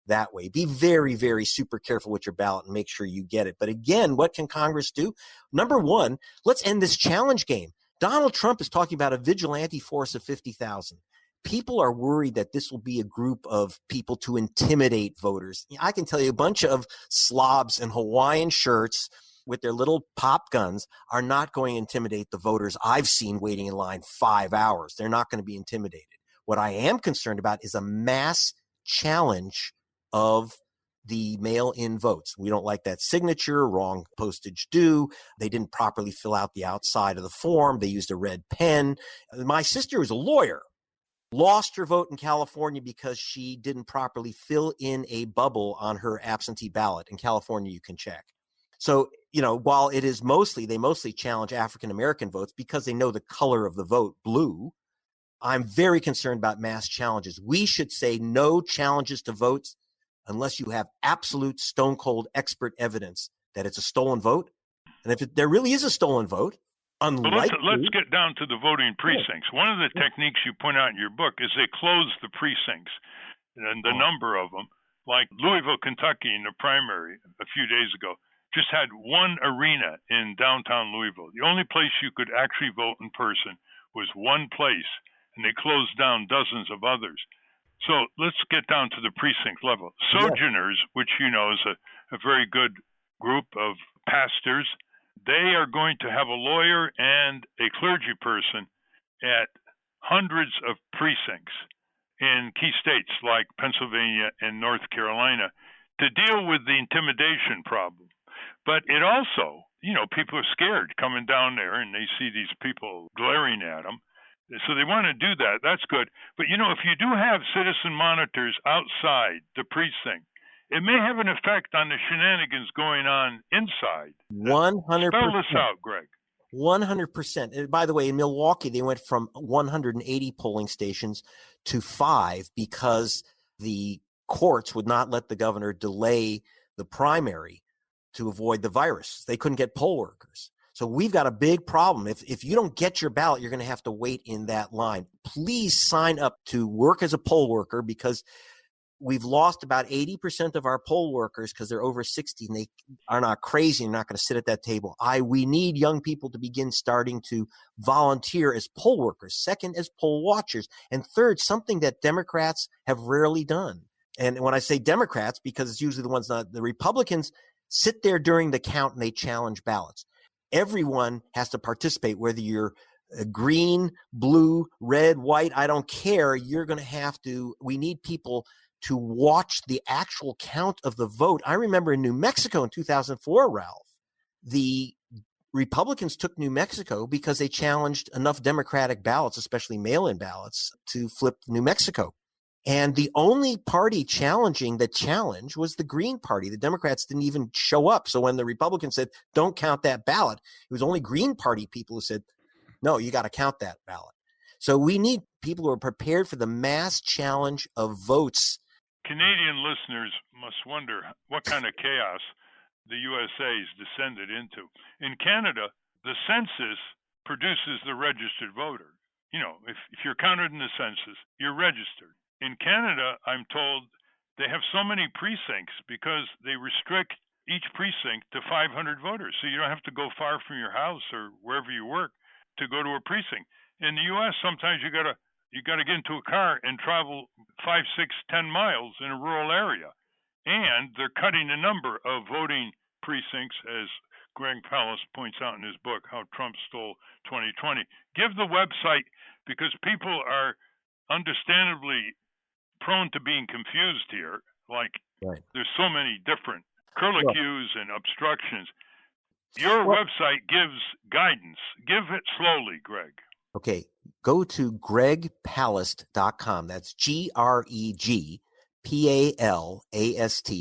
that way. Be very, very super careful with your ballot and make sure you get it. But again, what can Congress do? Number one, let's end this challenge game. Donald Trump is talking about a vigilante force of 50,000. People are worried that this will be a group of people to intimidate voters. I can tell you a bunch of slobs in Hawaiian shirts with their little pop guns are not going to intimidate the voters I've seen waiting in line 5 hours. They're not going to be intimidated. What I am concerned about is a mass challenge of the mail-in votes. We don't like that signature, wrong postage due. They didn't properly fill out the outside of the form. They used a red pen. My sister is a lawyer lost her vote in California because she didn't properly fill in a bubble on her absentee ballot. In California, you can check. So, while it is they mostly challenge African-American votes because they know the color of the vote, blue. I'm very concerned about mass challenges. We should say no challenges to votes unless you have absolute stone cold expert evidence that it's a stolen vote. And if there really is a stolen vote, unlikely. Let's get down to the voting precincts. One of the techniques you point out in your book is they close the precincts and the number of them. Like Louisville, Kentucky in the primary a few days ago just had one arena in downtown Louisville. The only place you could actually vote in person was one place, and they closed down dozens of others. So let's get down to the precinct level. Sojourners, which is a very good group of pastors, they are going to have a lawyer and a clergy person at hundreds of precincts in key states like Pennsylvania and North Carolina to deal with the intimidation problem. But it also, people are scared coming down there and they see these people glaring at them. So they want to do that. That's good. But, if you do have citizen monitors outside the precinct, it may have an effect on the shenanigans going on inside. 100%. Spell this out, Greg. 100%. By the way, in Milwaukee, they went from 180 polling stations to 5 because the courts would not let the governor delay the primary to avoid the virus. They couldn't get poll workers. So we've got a big problem. If you don't get your ballot, you're going to have to wait in that line. Please sign up to work as a poll worker because we've lost about 80% of our poll workers because they're over 60 and they are not crazy and not going to sit at that table. We need young people to begin starting to volunteer as poll workers, second as poll watchers, and third, something that Democrats have rarely done. And when I say Democrats, because it's usually the ones not the Republicans sit there during the count and they challenge ballots. Everyone has to participate, whether you're green, blue, red, white, I don't care. You're going to have to, we need people to watch the actual count of the vote. I remember in New Mexico in 2004, Ralph, the Republicans took New Mexico because they challenged enough Democratic ballots, especially mail-in ballots, to flip New Mexico. And the only party challenging the challenge was the Green Party. The Democrats didn't even show up. So when the Republicans said, don't count that ballot, it was only Green Party people who said, no, you got to count that ballot. So we need people who are prepared for the mass challenge of votes. Canadian listeners must wonder what kind of chaos the USA's descended into. In Canada, the census produces the registered voter. If you're counted in the census, you're registered. In Canada, I'm told they have so many precincts because they restrict each precinct to 500 voters. So you don't have to go far from your house or wherever you work to go to a precinct. In the U.S., sometimes you got to get into a car and travel 5, 6, 10 miles in a rural area. And they're cutting the number of voting precincts, as Greg Palast points out in his book, How Trump Stole 2020. Give the website because people are understandably prone to being confused here. There's so many different curlicues and obstructions. Your website gives guidance. Give it slowly, Greg. Okay, go to gregpalast.com. That's GregPalast,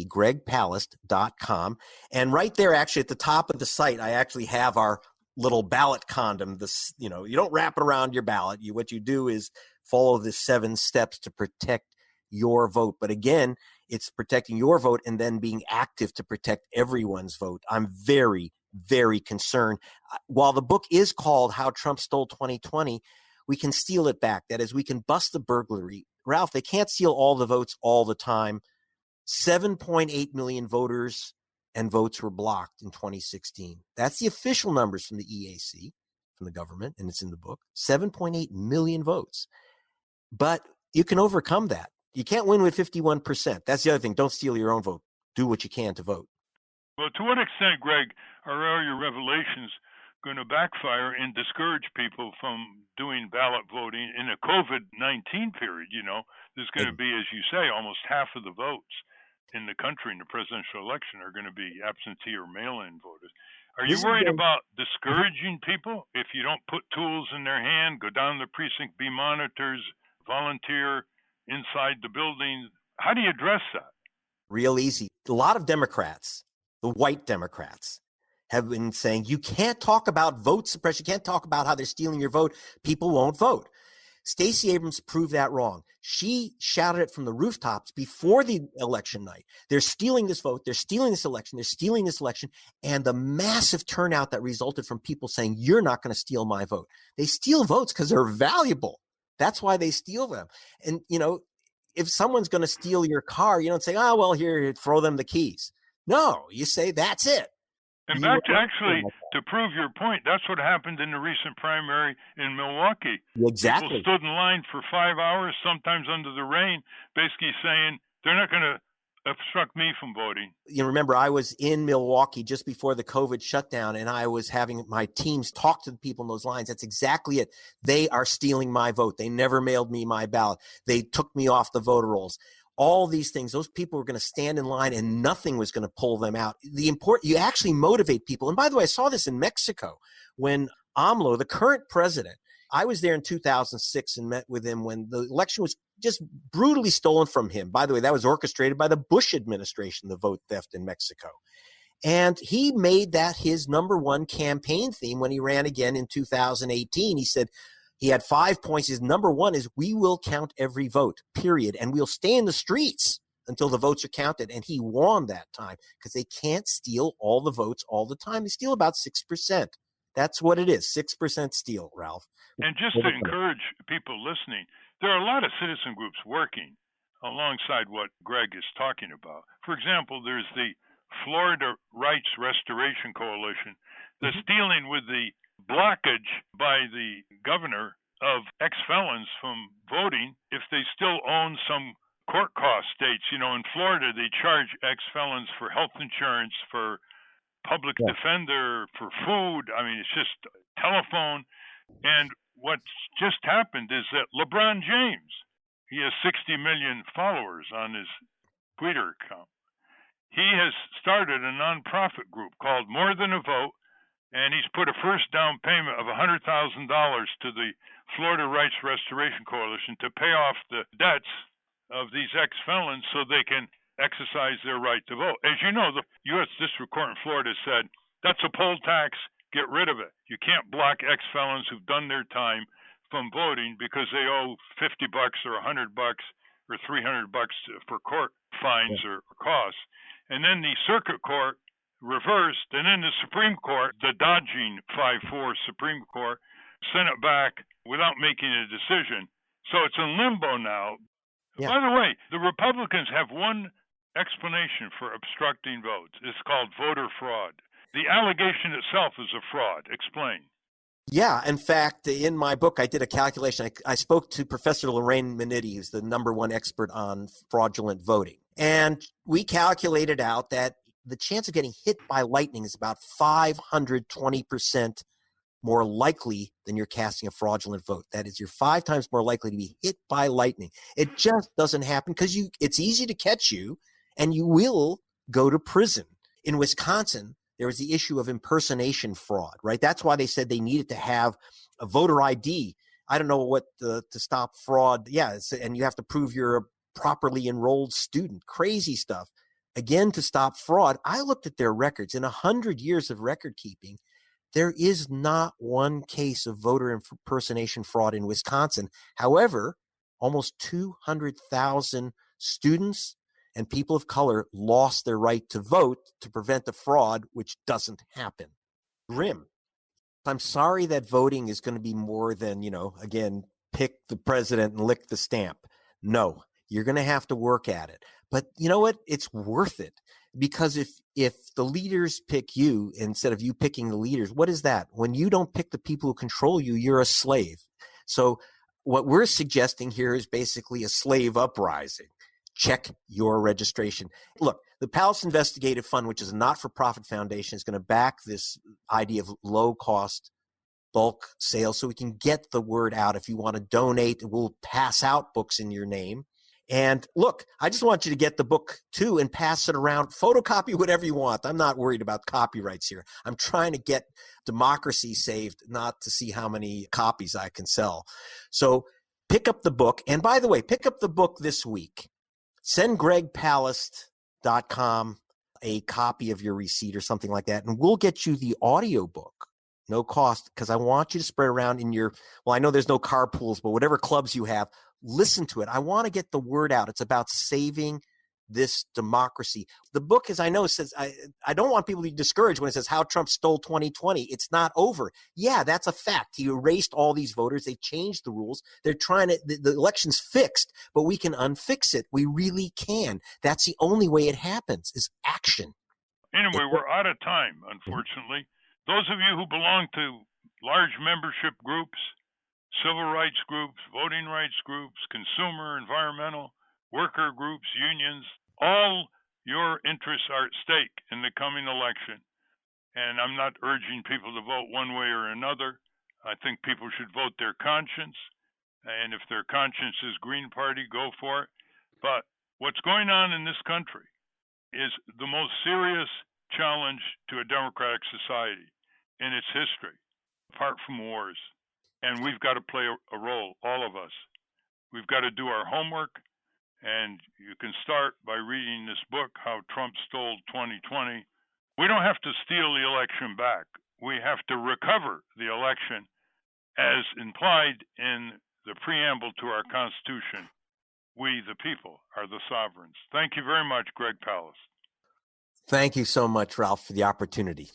gregpalast.com. And right there, actually, at the top of the site, I actually have our little ballot condom. You don't wrap it around your ballot. What you do is follow the 7 steps to protect your vote. But again, it's protecting your vote and then being active to protect everyone's vote. I'm very, very concerned. While the book is called How Trump Stole 2020, we can steal it back. That is, we can bust the burglary. Ralph, they can't steal all the votes all the time. 7.8 million voters and votes were blocked in 2016. That's the official numbers from the EAC, from the government, and it's in the book. 7.8 million votes. But you can overcome that. You can't win with 51%. That's the other thing. Don't steal your own vote. Do what you can to vote. Well, to what extent, Greg, are all your revelations going to backfire and discourage people from doing ballot voting in a COVID-19 period? There's going to be, as you say, almost half of the votes in the country in the presidential election are going to be absentee or mail-in voters. Are you worried about discouraging people if you don't put tools in their hand, go down the precinct, be monitors, volunteer inside the building? How do you address that? Real easy. A lot of Democrats, the white Democrats, have been saying you can't talk about vote suppression. You can't talk about how they're stealing your vote. People won't vote. Stacey Abrams proved that wrong. She shouted it from the rooftops before the election night. They're stealing this vote. They're stealing this election. They're stealing this election. And the massive turnout that resulted from people saying, you're not going to steal my vote. They steal votes because they're valuable. That's why they steal them. And, you know, if someone's going to steal your car, you don't say, oh, well, here, throw them the keys. No, you say, that's it. In fact, actually, to prove your point, that's what happened in the recent primary in Milwaukee. Exactly. People stood in line for 5 hours, sometimes under the rain, basically saying they're not going to obstruct me from voting. You remember, I was in Milwaukee just before the COVID shutdown, and I was having my teams talk to the people in those lines. That's exactly it. They are stealing my vote. They never mailed me my ballot. They took me off the voter rolls. All these things, those people were going to stand in line and nothing was going to pull them out. You actually motivate people. And by the way, I saw this in Mexico when AMLO, the current president, I was there in 2006 and met with him when the election was just brutally stolen from him. By the way, that was orchestrated by the Bush administration, the vote theft in Mexico. And he made that his number one campaign theme when he ran again in 2018. He said, he had 5 points. His number one is we will count every vote, period. And we'll stay in the streets until the votes are counted. And he won that time because they can't steal all the votes all the time. They steal about 6%. That's what it is, 6% steal, Ralph. And just to encourage people listening, there are a lot of citizen groups working alongside what Greg is talking about. For example, there's the Florida Rights Restoration Coalition that's dealing with the blockage by the governor of ex-felons from voting if they still own some court cost states. You know, in Florida, they charge ex-felons for health insurance, for public defender, for food. I mean, it's just telephone. And what's just happened is that LeBron James, he has 60 million followers on his Twitter account. He has started a nonprofit group called More Than a Vote, and he's put a first down payment of $100,000 to the Florida Rights Restoration Coalition to pay off the debts of these ex-felons so they can exercise their right to vote. As you know, the U.S. District Court in Florida said, that's a poll tax, get rid of it. You can't block ex-felons who've done their time from voting because they owe $50 or $100 or $300 for court fines or costs. And then the circuit court reversed, and then the Supreme Court, the dodging 5-4 Supreme Court, sent it back without making a decision. So it's in limbo now. Yeah. By the way, the Republicans have one explanation for obstructing votes. It's called voter fraud. The allegation itself is a fraud. Explain. Yeah. In fact, in my book, I did a calculation. I spoke to Professor Lorraine Minetti, who's the number one expert on fraudulent voting. And we calculated out that the chance of getting hit by lightning is about 520% more likely than you're casting a fraudulent vote. That is, you're 5 times more likely to be hit by lightning. It just doesn't happen because it's easy to catch you and you will go to prison. In Wisconsin, there was the issue of impersonation fraud, right? That's why they said they needed to have a voter ID. I don't know what to stop fraud. Yeah, and you have to prove you're a properly enrolled student. Crazy stuff. Again, to stop fraud, I looked at their records. In 100 years of record keeping, there is not one case of voter impersonation fraud in Wisconsin. However, almost 200,000 students and people of color lost their right to vote to prevent the fraud, which doesn't happen. Grim. I'm sorry that voting is going to be more than, again, pick the president and lick the stamp. No, you're going to have to work at it. But you know what? It's worth it, because if the leaders pick you instead of you picking the leaders, what is that? When you don't pick the people who control you, you're a slave. So what we're suggesting here is basically a slave uprising. Check your registration. Look, the Palast Investigative Fund, which is a not-for-profit foundation, is going to back this idea of low-cost bulk sales so we can get the word out. If you want to donate, we'll pass out books in your name. And look, I just want you to get the book too and pass it around, photocopy whatever you want. I'm not worried about copyrights here. I'm trying to get democracy saved, not to see how many copies I can sell. So pick up the book. And by the way, pick up the book this week. Send gregpalast.com a copy of your receipt or something like that, and we'll get you the audio book. No cost, because I want you to spread around in your, well, I know there's no carpools, but whatever clubs you have, listen to it. I want to get the word out. It's about saving this democracy. The book, as I know, says, I don't want people to be discouraged when it says how Trump stole 2020. It's not over. Yeah, that's a fact. He erased all these voters. They changed the rules. They're trying to, the election's fixed, but we can unfix it. We really can. That's the only way it happens, is action. Anyway, we're out of time, unfortunately. Those of you who belong to large membership groups, civil rights groups, voting rights groups, consumer, environmental, worker groups, unions, all your interests are at stake in the coming election. And I'm not urging people to vote one way or another. I think people should vote their conscience. And if their conscience is Green Party, go for it. But what's going on in this country is the most serious challenge to a democratic society in its history, apart from wars. And we've got to play a role, all of us. We've got to do our homework. And you can start by reading this book, How Trump Stole 2020. We don't have to steal the election back. We have to recover the election as implied in the preamble to our Constitution. We, the people, are the sovereigns. Thank you very much, Greg Palast. Thank you so much, Ralph, for the opportunity.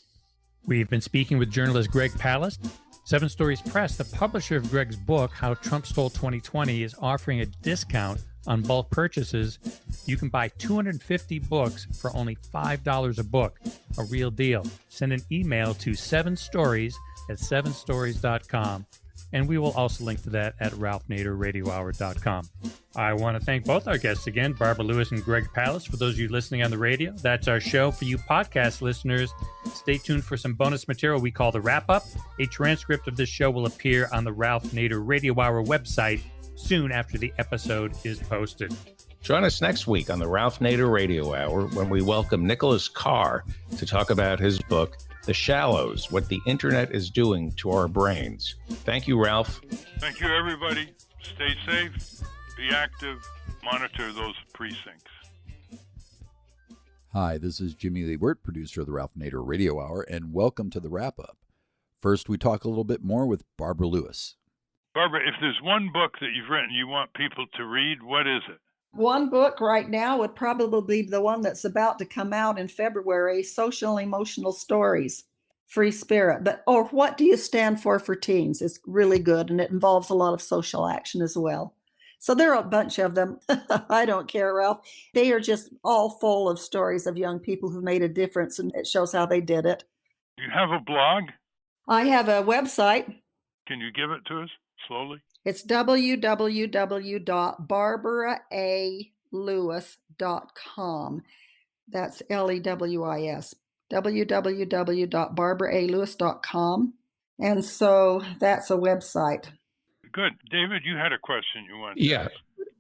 We've been speaking with journalist Greg Palast. Seven Stories Press, the publisher of Greg's book, How Trump Stole 2020, is offering a discount on bulk purchases. You can buy 250 books for only $5 a book. A real deal. Send an email to 7stories@7stories.com. And we will also link to that at ralphnaderradiohour.com. I want to thank both our guests again, Barbara Lewis and Greg Palast. For those of you listening on the radio, that's our show. For you podcast listeners, stay tuned for some bonus material we call the Wrap-Up. A transcript of this show will appear on the Ralph Nader Radio Hour website soon after the episode is posted. Join us next week on the Ralph Nader Radio Hour when we welcome Nicholas Carr to talk about his book, The Shallows, What the Internet is Doing to Our Brains. Thank you, Ralph. Thank you, everybody. Stay safe, be active, monitor those precincts. Hi, this is Jimmy Liebert, producer of the Ralph Nader Radio Hour, and welcome to the Wrap-Up. First, we talk a little bit more with Barbara Lewis. Barbara, if there's one book that you've written you want people to read, what is it? One book right now would probably be the one that's about to come out in February, Social Emotional Stories, Free Spirit. But, or What Do You Stand For Teens? It's really good, and it involves a lot of social action as well. So there are a bunch of them. I don't care, Ralph. They are just all full of stories of young people who made a difference, and it shows how they did it. Do you have a blog? I have a website. Can you give it to us slowly? It's www.barbaralewis.com. That's LEWIS. www.barbaralewis.com. And so that's a website. Good. David, you had a question you wanted to ask.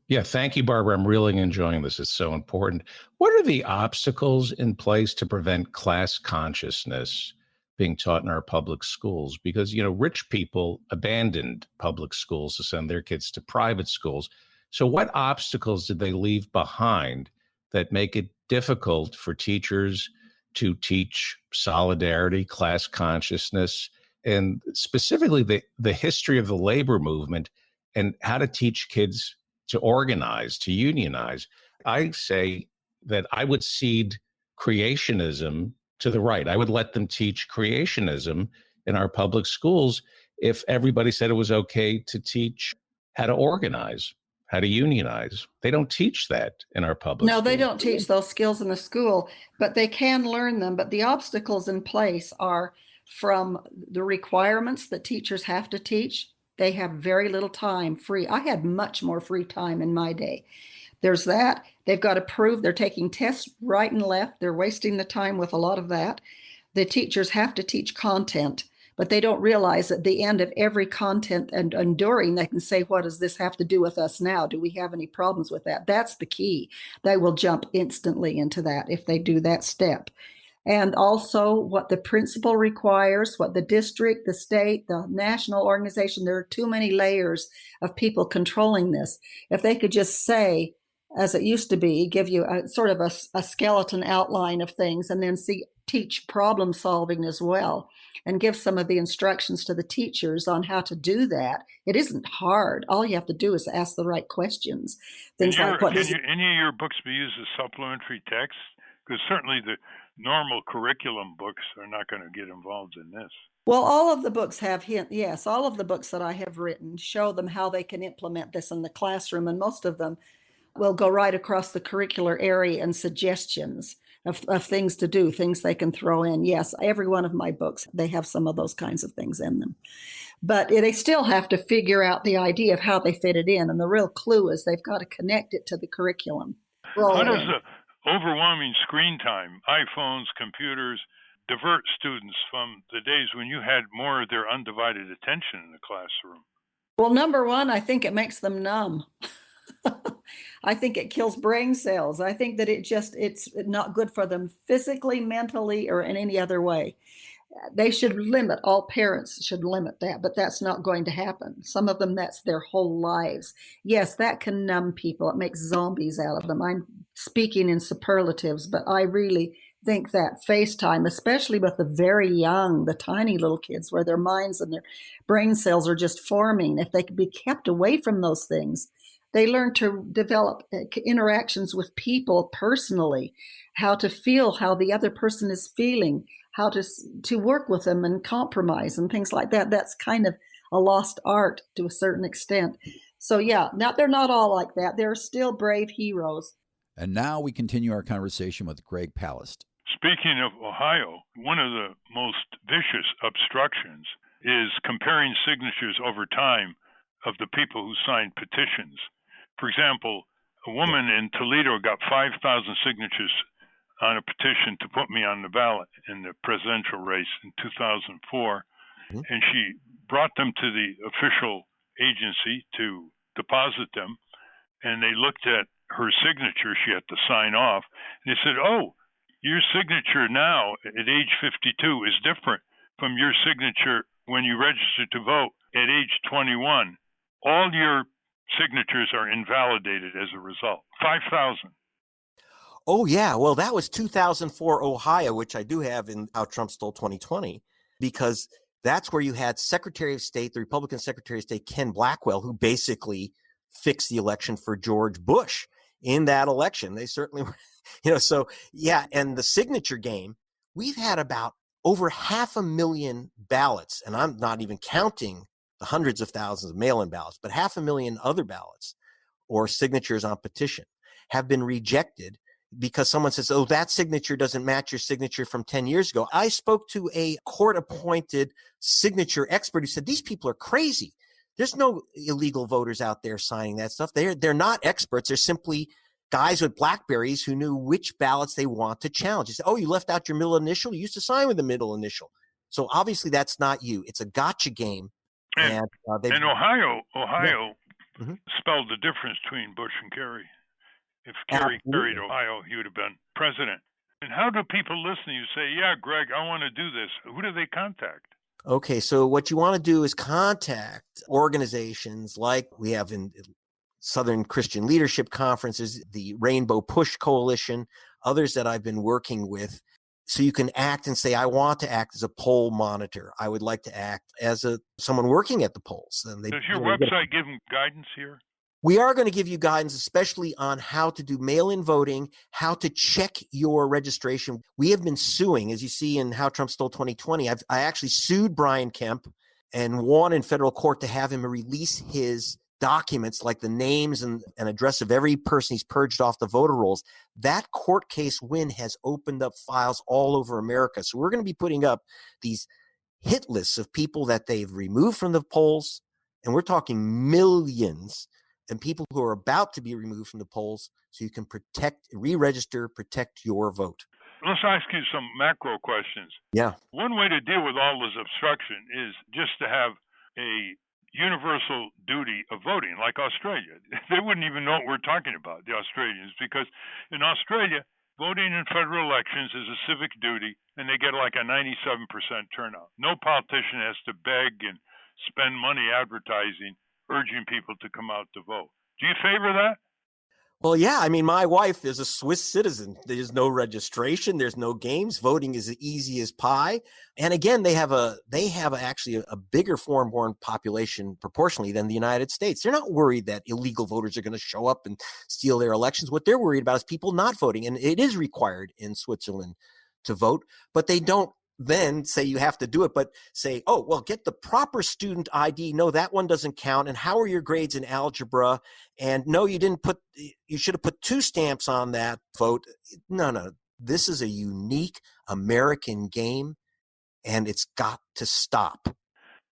Yeah. Thank you, Barbara. I'm really enjoying this. It's so important. What are the obstacles in place to prevent class consciousness being taught in our public schools? Because, rich people abandoned public schools to send their kids to private schools. So what obstacles did they leave behind that make it difficult for teachers to teach solidarity, class consciousness, and specifically the history of the labor movement and how to teach kids to organize, to unionize? I say that I would cede creationism to the right. I would let them teach creationism in our public schools if everybody said it was okay to teach how to organize, how to unionize. They don't teach that in our public schools. No, they don't teach those skills in the school, but they can learn them. But the obstacles in place are from the requirements that teachers have to teach. They have very little time free. I had much more free time in my day. There's that. They've got to prove they're taking tests right and left. They're wasting the time with a lot of that. The teachers have to teach content, but they don't realize at the end of every content and enduring, they can say, what does this have to do with us now? Do we have any problems with that? That's the key. They will jump instantly into that if they do that step. and also what the principal requires, what the district, the state, the national organization. There are too many layers of people controlling this. If they could just say, as it used to be, give you a sort of a skeleton outline of things, and then teach problem solving as well, and give some of the instructions to the teachers on how to do that. It isn't hard. All you have to do is ask the right questions. Things like Can any of your books be used as supplementary text? Because certainly the normal curriculum books are not going to get involved in this. Well, all of the books have yes, all of the books that I have written show them how they can implement this in the classroom, and most of them will go right across the curricular area and suggestions of things to do, things they can throw in. Yes, every one of my books, they have some of those kinds of things in them. But they still have to figure out the idea of how they fit it in. And the real clue is they've got to connect it to the curriculum. How does the overwhelming screen time, iPhones, computers, divert students from the days when you had more of their undivided attention in the classroom? Well, number one, I think it makes them numb. I think it kills brain cells. I think that it's not good for them physically, mentally, or in any other way. All parents should limit that, but that's not going to happen. Some of them, that's their whole lives. Yes, that can numb people. It makes zombies out of them. I'm speaking in superlatives, but I really think that FaceTime, especially with the very young, the tiny little kids, where their minds and their brain cells are just forming, if they could be kept away from those things, they learn to develop interactions with people personally, how to feel how the other person is feeling, how to work with them and compromise and things like that. That's kind of a lost art to a certain extent. So yeah, now they're not all like that. They're still brave heroes. And now we continue our conversation with Greg Palast. Speaking of Ohio, one of the most vicious obstructions is comparing signatures over time of the people who signed petitions. For example, a woman in Toledo got 5,000 signatures on a petition to put me on the ballot in the presidential race in 2004, and she brought them to the official agency to deposit them, and they looked at her signature she had to sign off, and they said, "Oh, your signature now at age 52 is different from your signature when you registered to vote at age 21. All your signatures are invalidated as a result." 5,000. Oh, yeah. Well, that was 2004 Ohio, which I do have in How Trump Stole 2020, because that's where you had Secretary of State, the Republican Secretary of State, Ken Blackwell, who basically fixed the election for George Bush in that election. They certainly were, so yeah. And the signature game, we've had about over 500,000 ballots, and I'm not even counting the hundreds of thousands of mail-in ballots, but 500,000 other ballots or signatures on petition have been rejected because someone says, "Oh, that signature doesn't match your signature from 10 years ago." I spoke to a court-appointed signature expert who said, "These people are crazy. There's no illegal voters out there signing that stuff. They're not experts. They're simply guys with Blackberries who knew which ballots they want to challenge." He said, "Oh, you left out your middle initial? You used to sign with the middle initial. So obviously that's not you. It's a gotcha game." And Ohio spelled the difference between Bush and Kerry. If Kerry carried Ohio, he would have been president. And how do people listen to you say, "Yeah, Greg, I want to do this"? Who do they contact? Okay, so what you want to do is contact organizations like we have in Southern Christian Leadership Conferences, the Rainbow Push Coalition, others that I've been working with. So you can act and say, "I want to act as a poll monitor. I would like to act as someone working at the polls." Does your website give them guidance here? We are going to give you guidance, especially on how to do mail-in voting, how to check your registration. We have been suing, as you see in How Trump Stole 2020. I actually sued Brian Kemp and won in federal court to have him release his documents, like the names and address of every person he's purged off the voter rolls. That court case win has opened up files all over America. So we're going to be putting up these hit lists of people that they've removed from the polls, and we're talking millions, and people who are about to be removed from the polls, so you can re-register, protect your vote. Let's ask you some macro questions. Yeah. One way to deal with all this obstruction is just to have a universal duty of voting, like Australia. They wouldn't even know what we're talking about, the Australians, because in Australia, voting in federal elections is a civic duty, and they get like a 97% turnout. No politician has to beg and spend money advertising, urging people to come out to vote. Do you favor that? Well, yeah. I mean, my wife is a Swiss citizen. There's no registration. There's no games. Voting is easy as pie. And again, they have actually a bigger foreign-born population proportionally than the United States. They're not worried that illegal voters are going to show up and steal their elections. What they're worried about is people not voting. And it is required in Switzerland to vote, but they don't then say you have to do it, but say, oh, well, get the proper student ID. No, that one doesn't count. And how are your grades in algebra? And no, you should have put 2 stamps on that vote. No. This is a unique American game, and it's got to stop.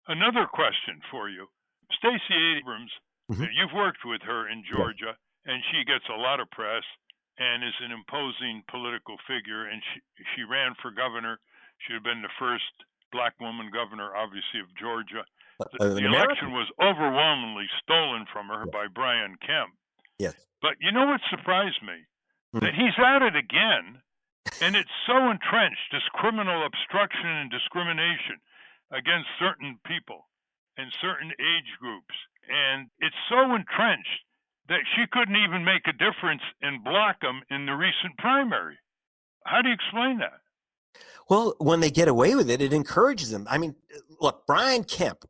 Another question for you. Stacey Abrams, you've worked with her in Georgia, and she gets a lot of press and is an imposing political figure, and she ran for governor. She had been the first black woman governor, obviously, of Georgia. The election was overwhelmingly stolen from her by Brian Kemp. Yes. But you know what surprised me? That he's at it again, and it's so entrenched, this criminal obstruction and discrimination against certain people and certain age groups. And it's so entrenched that she couldn't even make a difference and block him in the recent primary. How do you explain that? Well, when they get away with it, it encourages them. I mean, look, Brian Kemp,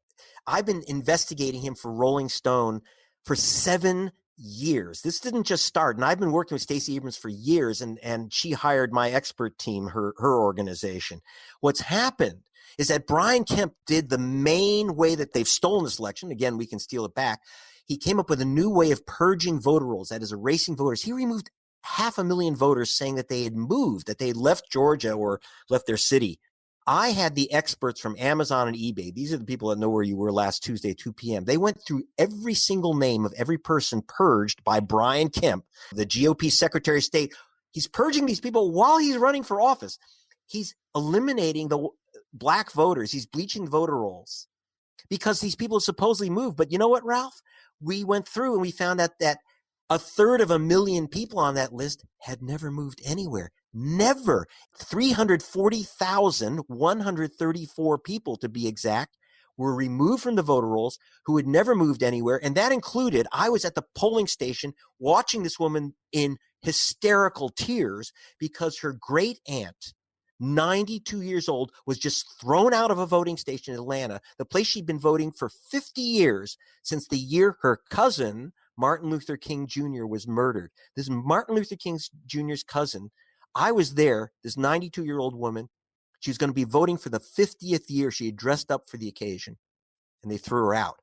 I've been investigating him for Rolling Stone for 7 years. This didn't just start, and I've been working with Stacey Abrams for years, and she hired my expert team, her organization. What's happened is that Brian Kemp did the main way that they've stolen this election. Again, we can steal it back. He came up with a new way of purging voter rolls, that is, erasing voters. He removed 500,000 voters saying that they had moved, that they had left Georgia or left their city. I had the experts from Amazon and eBay. These are the people that know where you were last Tuesday at 2 p.m. They went through every single name of every person purged by Brian Kemp, the GOP Secretary of State. He's purging these people while he's running for office. He's eliminating the black voters. He's bleaching voter rolls because these people supposedly moved. But you know what, Ralph? We went through and we found out that 1/3 people on that list had never moved anywhere. Never. 340,134 people, to be exact, were removed from the voter rolls who had never moved anywhere. And that included, I was at the polling station watching this woman in hysterical tears because her great aunt, 92 years old, was just thrown out of a voting station in Atlanta, the place she'd been voting for 50 years, since the year her cousin, Martin Luther King Jr., was murdered. This is Martin Luther King Jr.'s cousin. I was there, this 92-year-old woman. She was going to be voting for the 50th year. She had dressed up for the occasion, and they threw her out.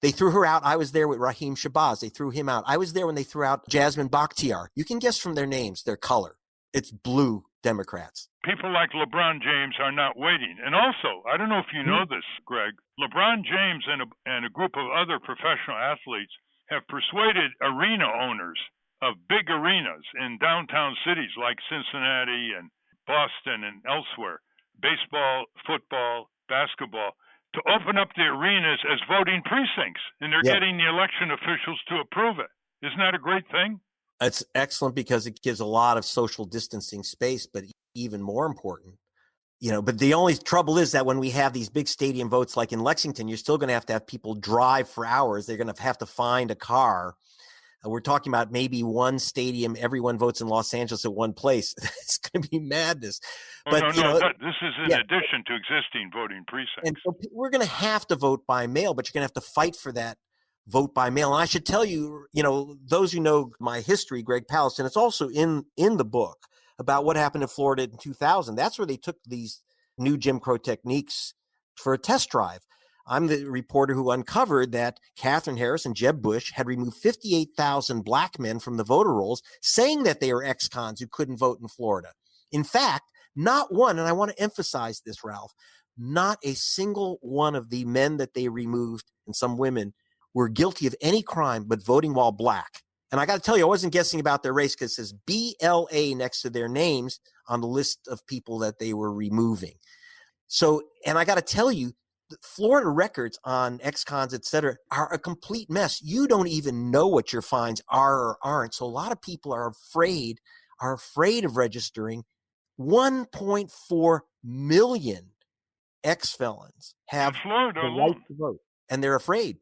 They threw her out. I was there with Raheem Shabazz. They threw him out. I was there when they threw out Jasmine Bakhtiar. You can guess from their names, their color. It's blue Democrats. People like LeBron James are not waiting. And also, I don't know if you know this, Greg, LeBron James and a group of other professional athletes have persuaded arena owners of big arenas in downtown cities like Cincinnati and Boston and elsewhere, baseball, football, basketball, to open up the arenas as voting precincts. And they're getting the election officials to approve it. Isn't that a great thing? It's excellent because it gives a lot of social distancing space, but even more important, but the only trouble is that when we have these big stadium votes like in Lexington, you're still going to have people drive for hours. They're going to have to find a car. We're talking about maybe one stadium, everyone votes in Los Angeles at one place. It's going to be madness. This is in addition to existing voting precincts. And so we're going to have to vote by mail, but you're going to have to fight for that vote by mail. And I should tell you, those who know my history, Greg Palast, and it's also in the book about what happened in Florida in 2000. That's where they took these new Jim Crow techniques for a test drive. I'm the reporter who uncovered that Katherine Harris and Jeb Bush had removed 58,000 black men from the voter rolls, saying that they were ex-cons who couldn't vote in Florida. In fact, not one, and I want to emphasize this, Ralph, not a single one of the men that they removed, and some women, were guilty of any crime but voting while black. And I got to tell you, I wasn't guessing about their race because it says BLA next to their names on the list of people that they were removing. So, and I got to tell you, the Florida records on ex-cons, et cetera, are a complete mess. You don't even know what your fines are or aren't. So a lot of people are afraid are afraid of registering. 1.4 million ex-felons have in Florida the alone. right to vote, and they're afraid.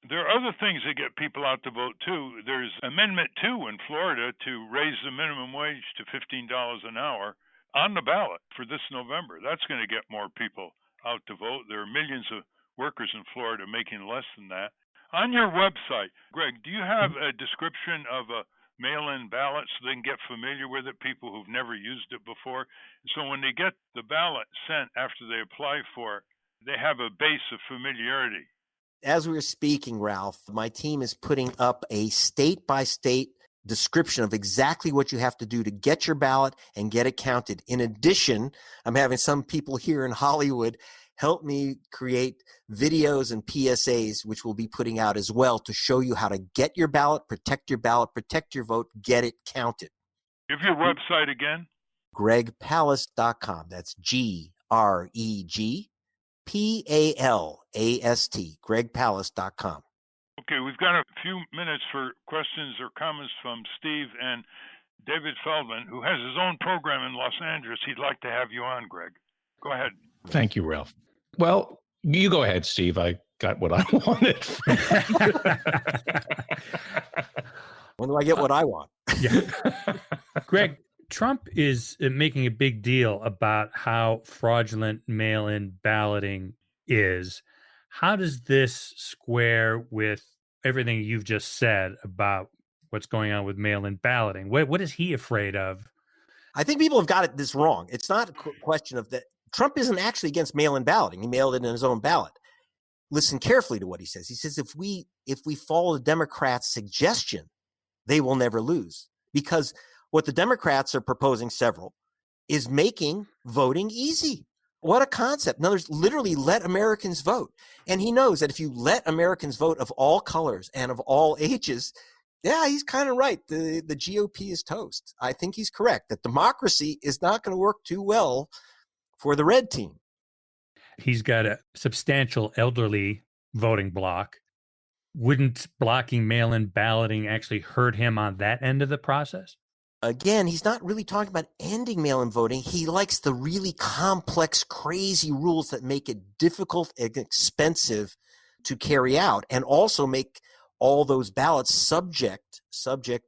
There are other things that get people out to vote, too. There's Amendment 2 in Florida to raise the minimum wage to $15 an hour on the ballot for this November. That's going to get more people out to vote. There are millions of workers in Florida making less than that. On your website, Greg, do you have a description of a mail-in ballot so they can get familiar with it, people who've never used it before? So when they get the ballot sent after they apply for it, they have a base of familiarity. As we were speaking, Ralph, my team is putting up a state-by-state description of exactly what you have to do to get your ballot and get it counted. In addition, I'm having some people here in Hollywood help me create videos and PSAs, which we'll be putting out as well, to show you how to get your ballot, protect your vote, get it counted. Give your website again. GregPalast.com. That's GREG PALAST, GregPalast.com. Okay, we've got a few minutes for questions or comments from Steve and David Feldman, who has his own program in Los Angeles. He'd like to have you on, Greg. Go ahead. Thank you, Ralph. Well, you go ahead, Steve. I got what I wanted. When do I get what I want? Yeah. Greg, Trump is making a big deal about how fraudulent mail-in balloting is. How does this square with everything you've just said about what's going on with mail-in balloting? What is he afraid of? I think people have got this wrong. It's not a question of that. Trump isn't actually against mail-in balloting. He mailed it in his own ballot. Listen carefully to what he says. He says if we follow the Democrats' suggestion, they will never lose. Because what the Democrats are proposing, several, is making voting easy. What a concept. In other words, literally let Americans vote. And he knows that if you let Americans vote of all colors and of all ages, yeah, he's kind of right. The GOP is toast. I think he's correct that democracy is not going to work too well for the red team. He's got a substantial elderly voting bloc. Wouldn't blocking mail-in balloting actually hurt him on that end of the process? Again, he's not really talking about ending mail-in voting. He likes the really complex, crazy rules that make it difficult and expensive to carry out, and also make all those ballots subject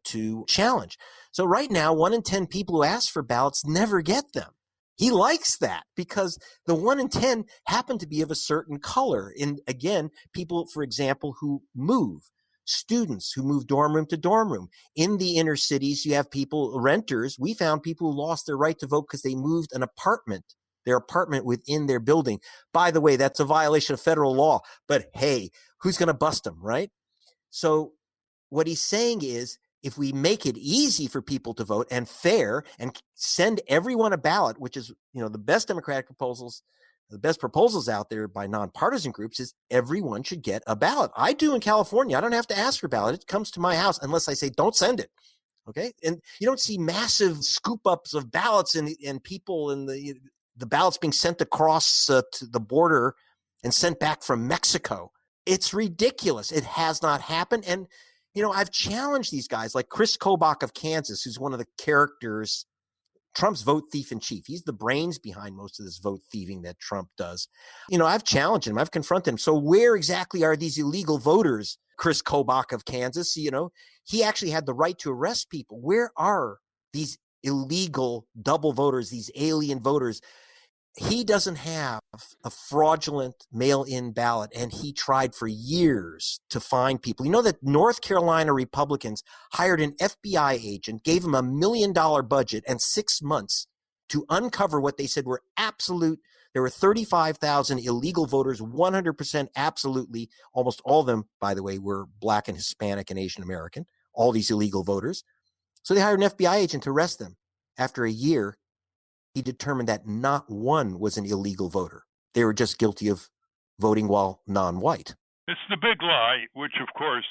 to challenge. So right now, 1 in 10 people who ask for ballots never get them. He likes that because the 1 in 10 happen to be of a certain color. And again, people, for example, who move, students who move dorm room to dorm room. In the inner cities, you have people, renters. We found people who lost their right to vote because they moved their apartment within their building. By the way, that's a violation of federal law. But hey, who's going to bust them, right? So what he's saying is, if we make it easy for people to vote and fair and send everyone a ballot, which is, the best Democratic proposals, the best proposals out there by nonpartisan groups, is everyone should get a ballot. I do in California. I don't have to ask for a ballot. It comes to my house unless I say, don't send it. Okay. And you don't see massive scoop ups of ballots and people and the ballots being sent across to the border and sent back from Mexico. It's ridiculous. It has not happened. And I've challenged these guys like Chris Kobach of Kansas, who's one of the characters, Trump's vote thief in chief. He's the brains behind most of this vote thieving that Trump does. I've challenged him. I've confronted him. So where exactly are these illegal voters? Chris Kobach of Kansas, he actually had the right to arrest people. Where are these illegal double voters, these alien voters? He doesn't have a fraudulent mail-in ballot, and he tried for years to find people. You know that North Carolina Republicans hired an FBI agent, gave him $1 million budget and 6 months to uncover what they said were absolute. There were 35,000 illegal voters, 100% absolutely. Almost all of them, by the way, were Black and Hispanic and Asian American, all these illegal voters. So they hired an FBI agent to arrest them. After a year, he determined that not one was an illegal voter. They were just guilty of voting while non-white. It's the big lie, which, of course,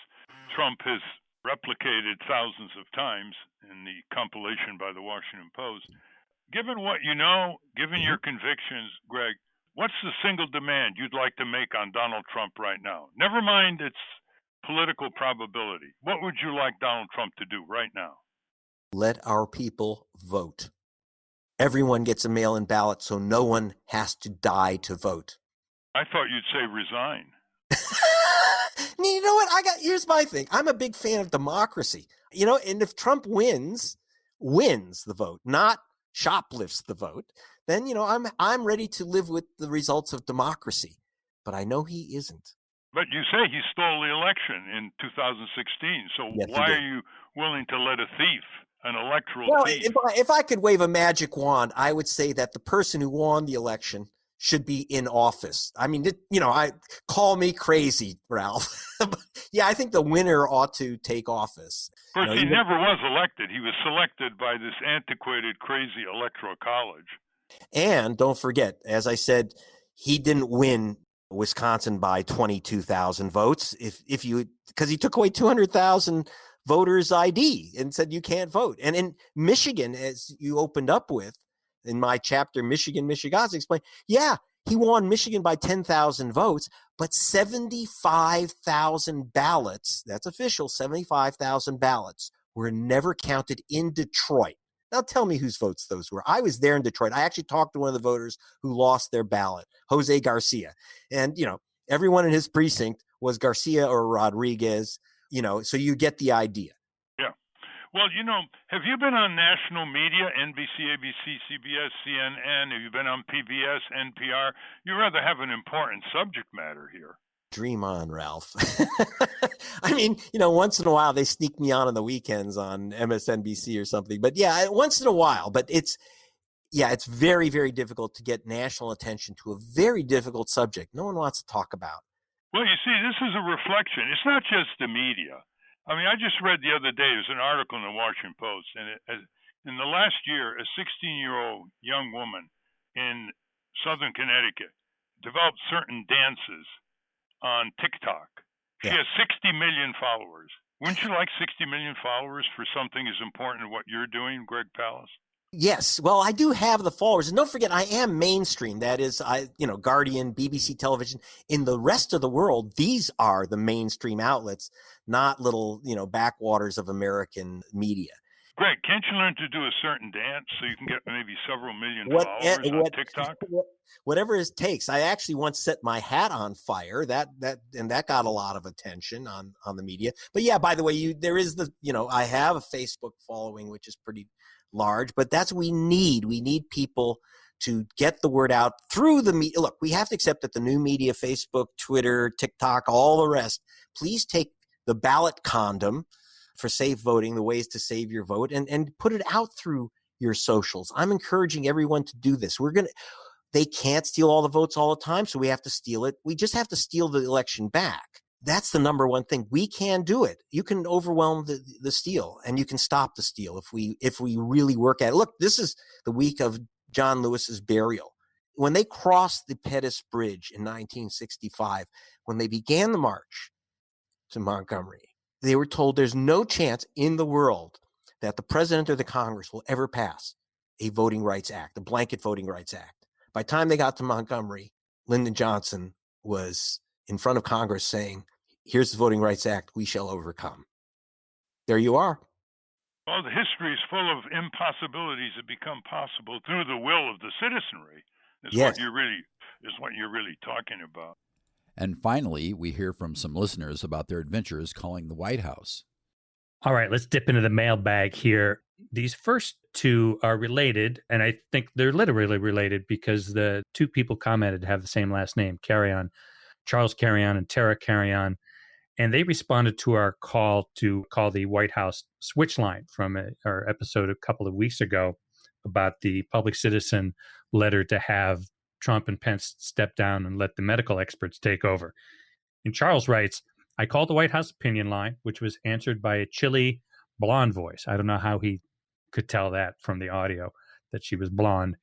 Trump has replicated thousands of times in the compilation by the Washington Post. Given what you know, given your convictions, Greg, what's the single demand you'd like to make on Donald Trump right now? Never mind its political probability. What would you like Donald Trump to do right now? Let our people vote. Everyone gets a mail-in ballot, so no one has to die to vote. I thought you'd say resign. You know what? Here's my thing. I'm a big fan of democracy. And if Trump wins the vote, not shoplifts the vote, then I'm ready to live with the results of democracy. But I know he isn't. But you say he stole the election in 2016. So Yes, why are you willing to let a thief, an electoral thief? If I could wave a magic wand, I would say that the person who won the election should be in office. I mean, I call me crazy, Ralph. Yeah, I think the winner ought to take office. Of course, he never was elected. He was selected by this antiquated, crazy electoral college. And don't forget, as I said, he didn't win Wisconsin by 22,000 votes. Because he took away 200,000 voters' ID and said you can't vote. And in Michigan, as you opened up with, in my chapter, Michigan, Michigas, explained, yeah, he won Michigan by 10,000 votes, but 75,000 ballots, that's official, 75,000 ballots were never counted in Detroit. Now tell me whose votes those were. I was there in Detroit. I actually talked to one of the voters who lost their ballot, Jose Garcia. And, everyone in his precinct was Garcia or Rodriguez, so you get the idea. Well, have you been on national media, NBC, ABC, CBS, CNN? Have you been on PBS, NPR? You rather have an important subject matter here. Dream on, Ralph. I mean, once in a while they sneak me on the weekends on MSNBC or something. But yeah, once in a while. But it's very, very difficult to get national attention to a very difficult subject no one wants to talk about. Well, you see, this is a reflection. It's not just the media. I mean, I just read the other day, there's an article in the Washington Post, and in the last year, a 16-year-old young woman in southern Connecticut developed certain dances on TikTok. She has 60 million followers. Wouldn't you like 60 million followers for something as important as what you're doing, Greg Palast? Yes. Well, I do have the followers. And don't forget, I am mainstream. That is, Guardian, BBC television. In the rest of the world, these are the mainstream outlets, not little, backwaters of American media. Greg, can't you learn to do a certain dance so you can get maybe several million followers on TikTok? Whatever it takes. I actually once set my hat on fire. That got a lot of attention on the media. But yeah, by the way, there is I have a Facebook following, which is pretty large, but that's what we need. We need people to get the word out through the media. Look, we have to accept that the new media, Facebook, Twitter, TikTok, all the rest, please take the ballot condom for safe voting, the ways to save your vote, and put it out through your socials. I'm encouraging everyone to do this. They can't steal all the votes all the time, so we have to steal it. We just have to steal the election back. That's the number one thing. We can do it. You can overwhelm the steal, and you can stop the steal if we really work at it. Look, this is the week of John Lewis's burial. When they crossed the Pettus Bridge in 1965, when they began the march to Montgomery, they were told there's no chance in the world that the president or the Congress will ever pass a voting rights act, a blanket voting rights act. By the time they got to Montgomery, Lyndon Johnson was in front of Congress saying, here's the Voting Rights Act, we shall overcome. There you are. Well, the history is full of impossibilities that become possible through the will of the citizenry. What you're really talking about. And finally, we hear from some listeners about their adventures calling the White House. All right, let's dip into the mailbag here. These first two are related, and I think they're literally related because the two people commented have the same last name, Carrion, Charles Carrion and Tara Carrion. And they responded to our call to call the White House switch line from our episode a couple of weeks ago about the public citizen letter to have Trump and Pence step down and let the medical experts take over. And Charles writes, I called the White House opinion line, which was answered by a chilly blonde voice. I don't know how he could tell that from the audio, that she was blonde.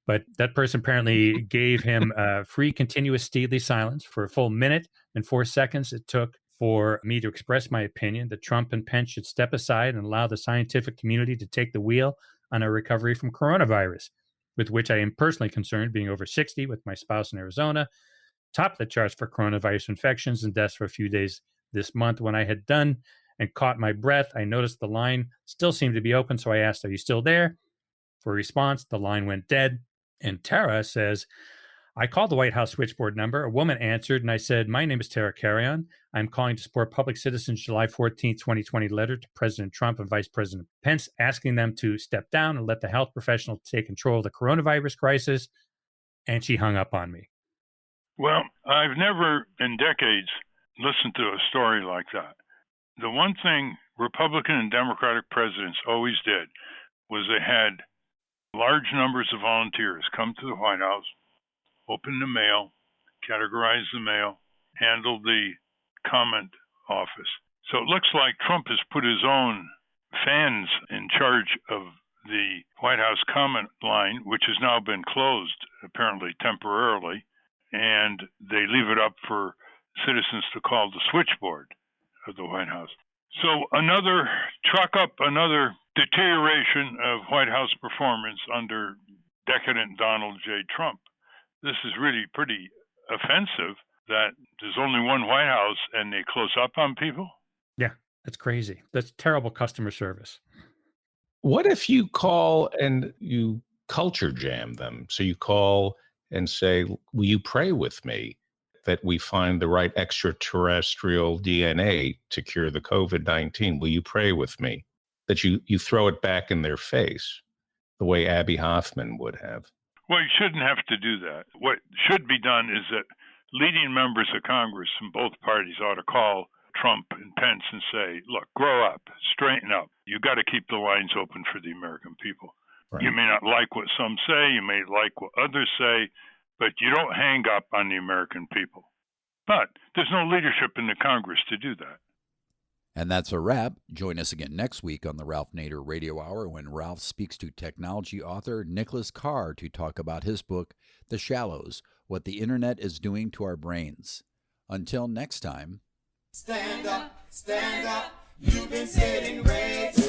But that person apparently gave him a free continuous steely silence for a full minute and 4 seconds it took for me to express my opinion that Trump and Pence should step aside and allow the scientific community to take the wheel on our recovery from coronavirus, with which I am personally concerned, being over 60 with my spouse in Arizona, top the charts for coronavirus infections and deaths for a few days this month when I had done and caught my breath. I noticed the line still seemed to be open, so I asked, "Are you still there?" For a response, the line went dead. And Tara says, I called the White House switchboard number. A woman answered, and I said, "My name is Tara Carrion. I'm calling to support Public Citizen's July 14th, 2020 letter to President Trump and Vice President Pence, asking them to step down and let the health professional take control of the coronavirus crisis." And she hung up on me. Well, I've never in decades listened to a story like that. The one thing Republican and Democratic presidents always did was they had large numbers of volunteers come to the White House, open the mail, categorize the mail, handle the comment office. So it looks like Trump has put his own fans in charge of the White House comment line, which has now been closed, apparently temporarily, and they leave it up for citizens to call the switchboard of the White House. So another deterioration of White House performance under decadent Donald J. Trump. This is really pretty offensive that there's only one White House and they close up on people. Yeah, that's crazy. That's terrible customer service. What if you call and you culture jam them? So you call and say, "Will you pray with me that we find the right extraterrestrial DNA to cure the COVID-19? Will you pray with me?" That you throw it back in their face the way Abby Hoffman would have. Well, you shouldn't have to do that. What should be done is that leading members of Congress from both parties ought to call Trump and Pence and say, "Look, grow up, straighten up. You got to keep the lines open for the American people. Right. You may not like what some say, you may like what others say, but you don't hang up on the American people." But there's no leadership in the Congress to do that. And that's a wrap. Join us again next week on the Ralph Nader Radio Hour when Ralph speaks to technology author Nicholas Carr to talk about his book, The Shallows, What the Internet is Doing to Our Brains. Until next time. Stand up, you've been sitting way too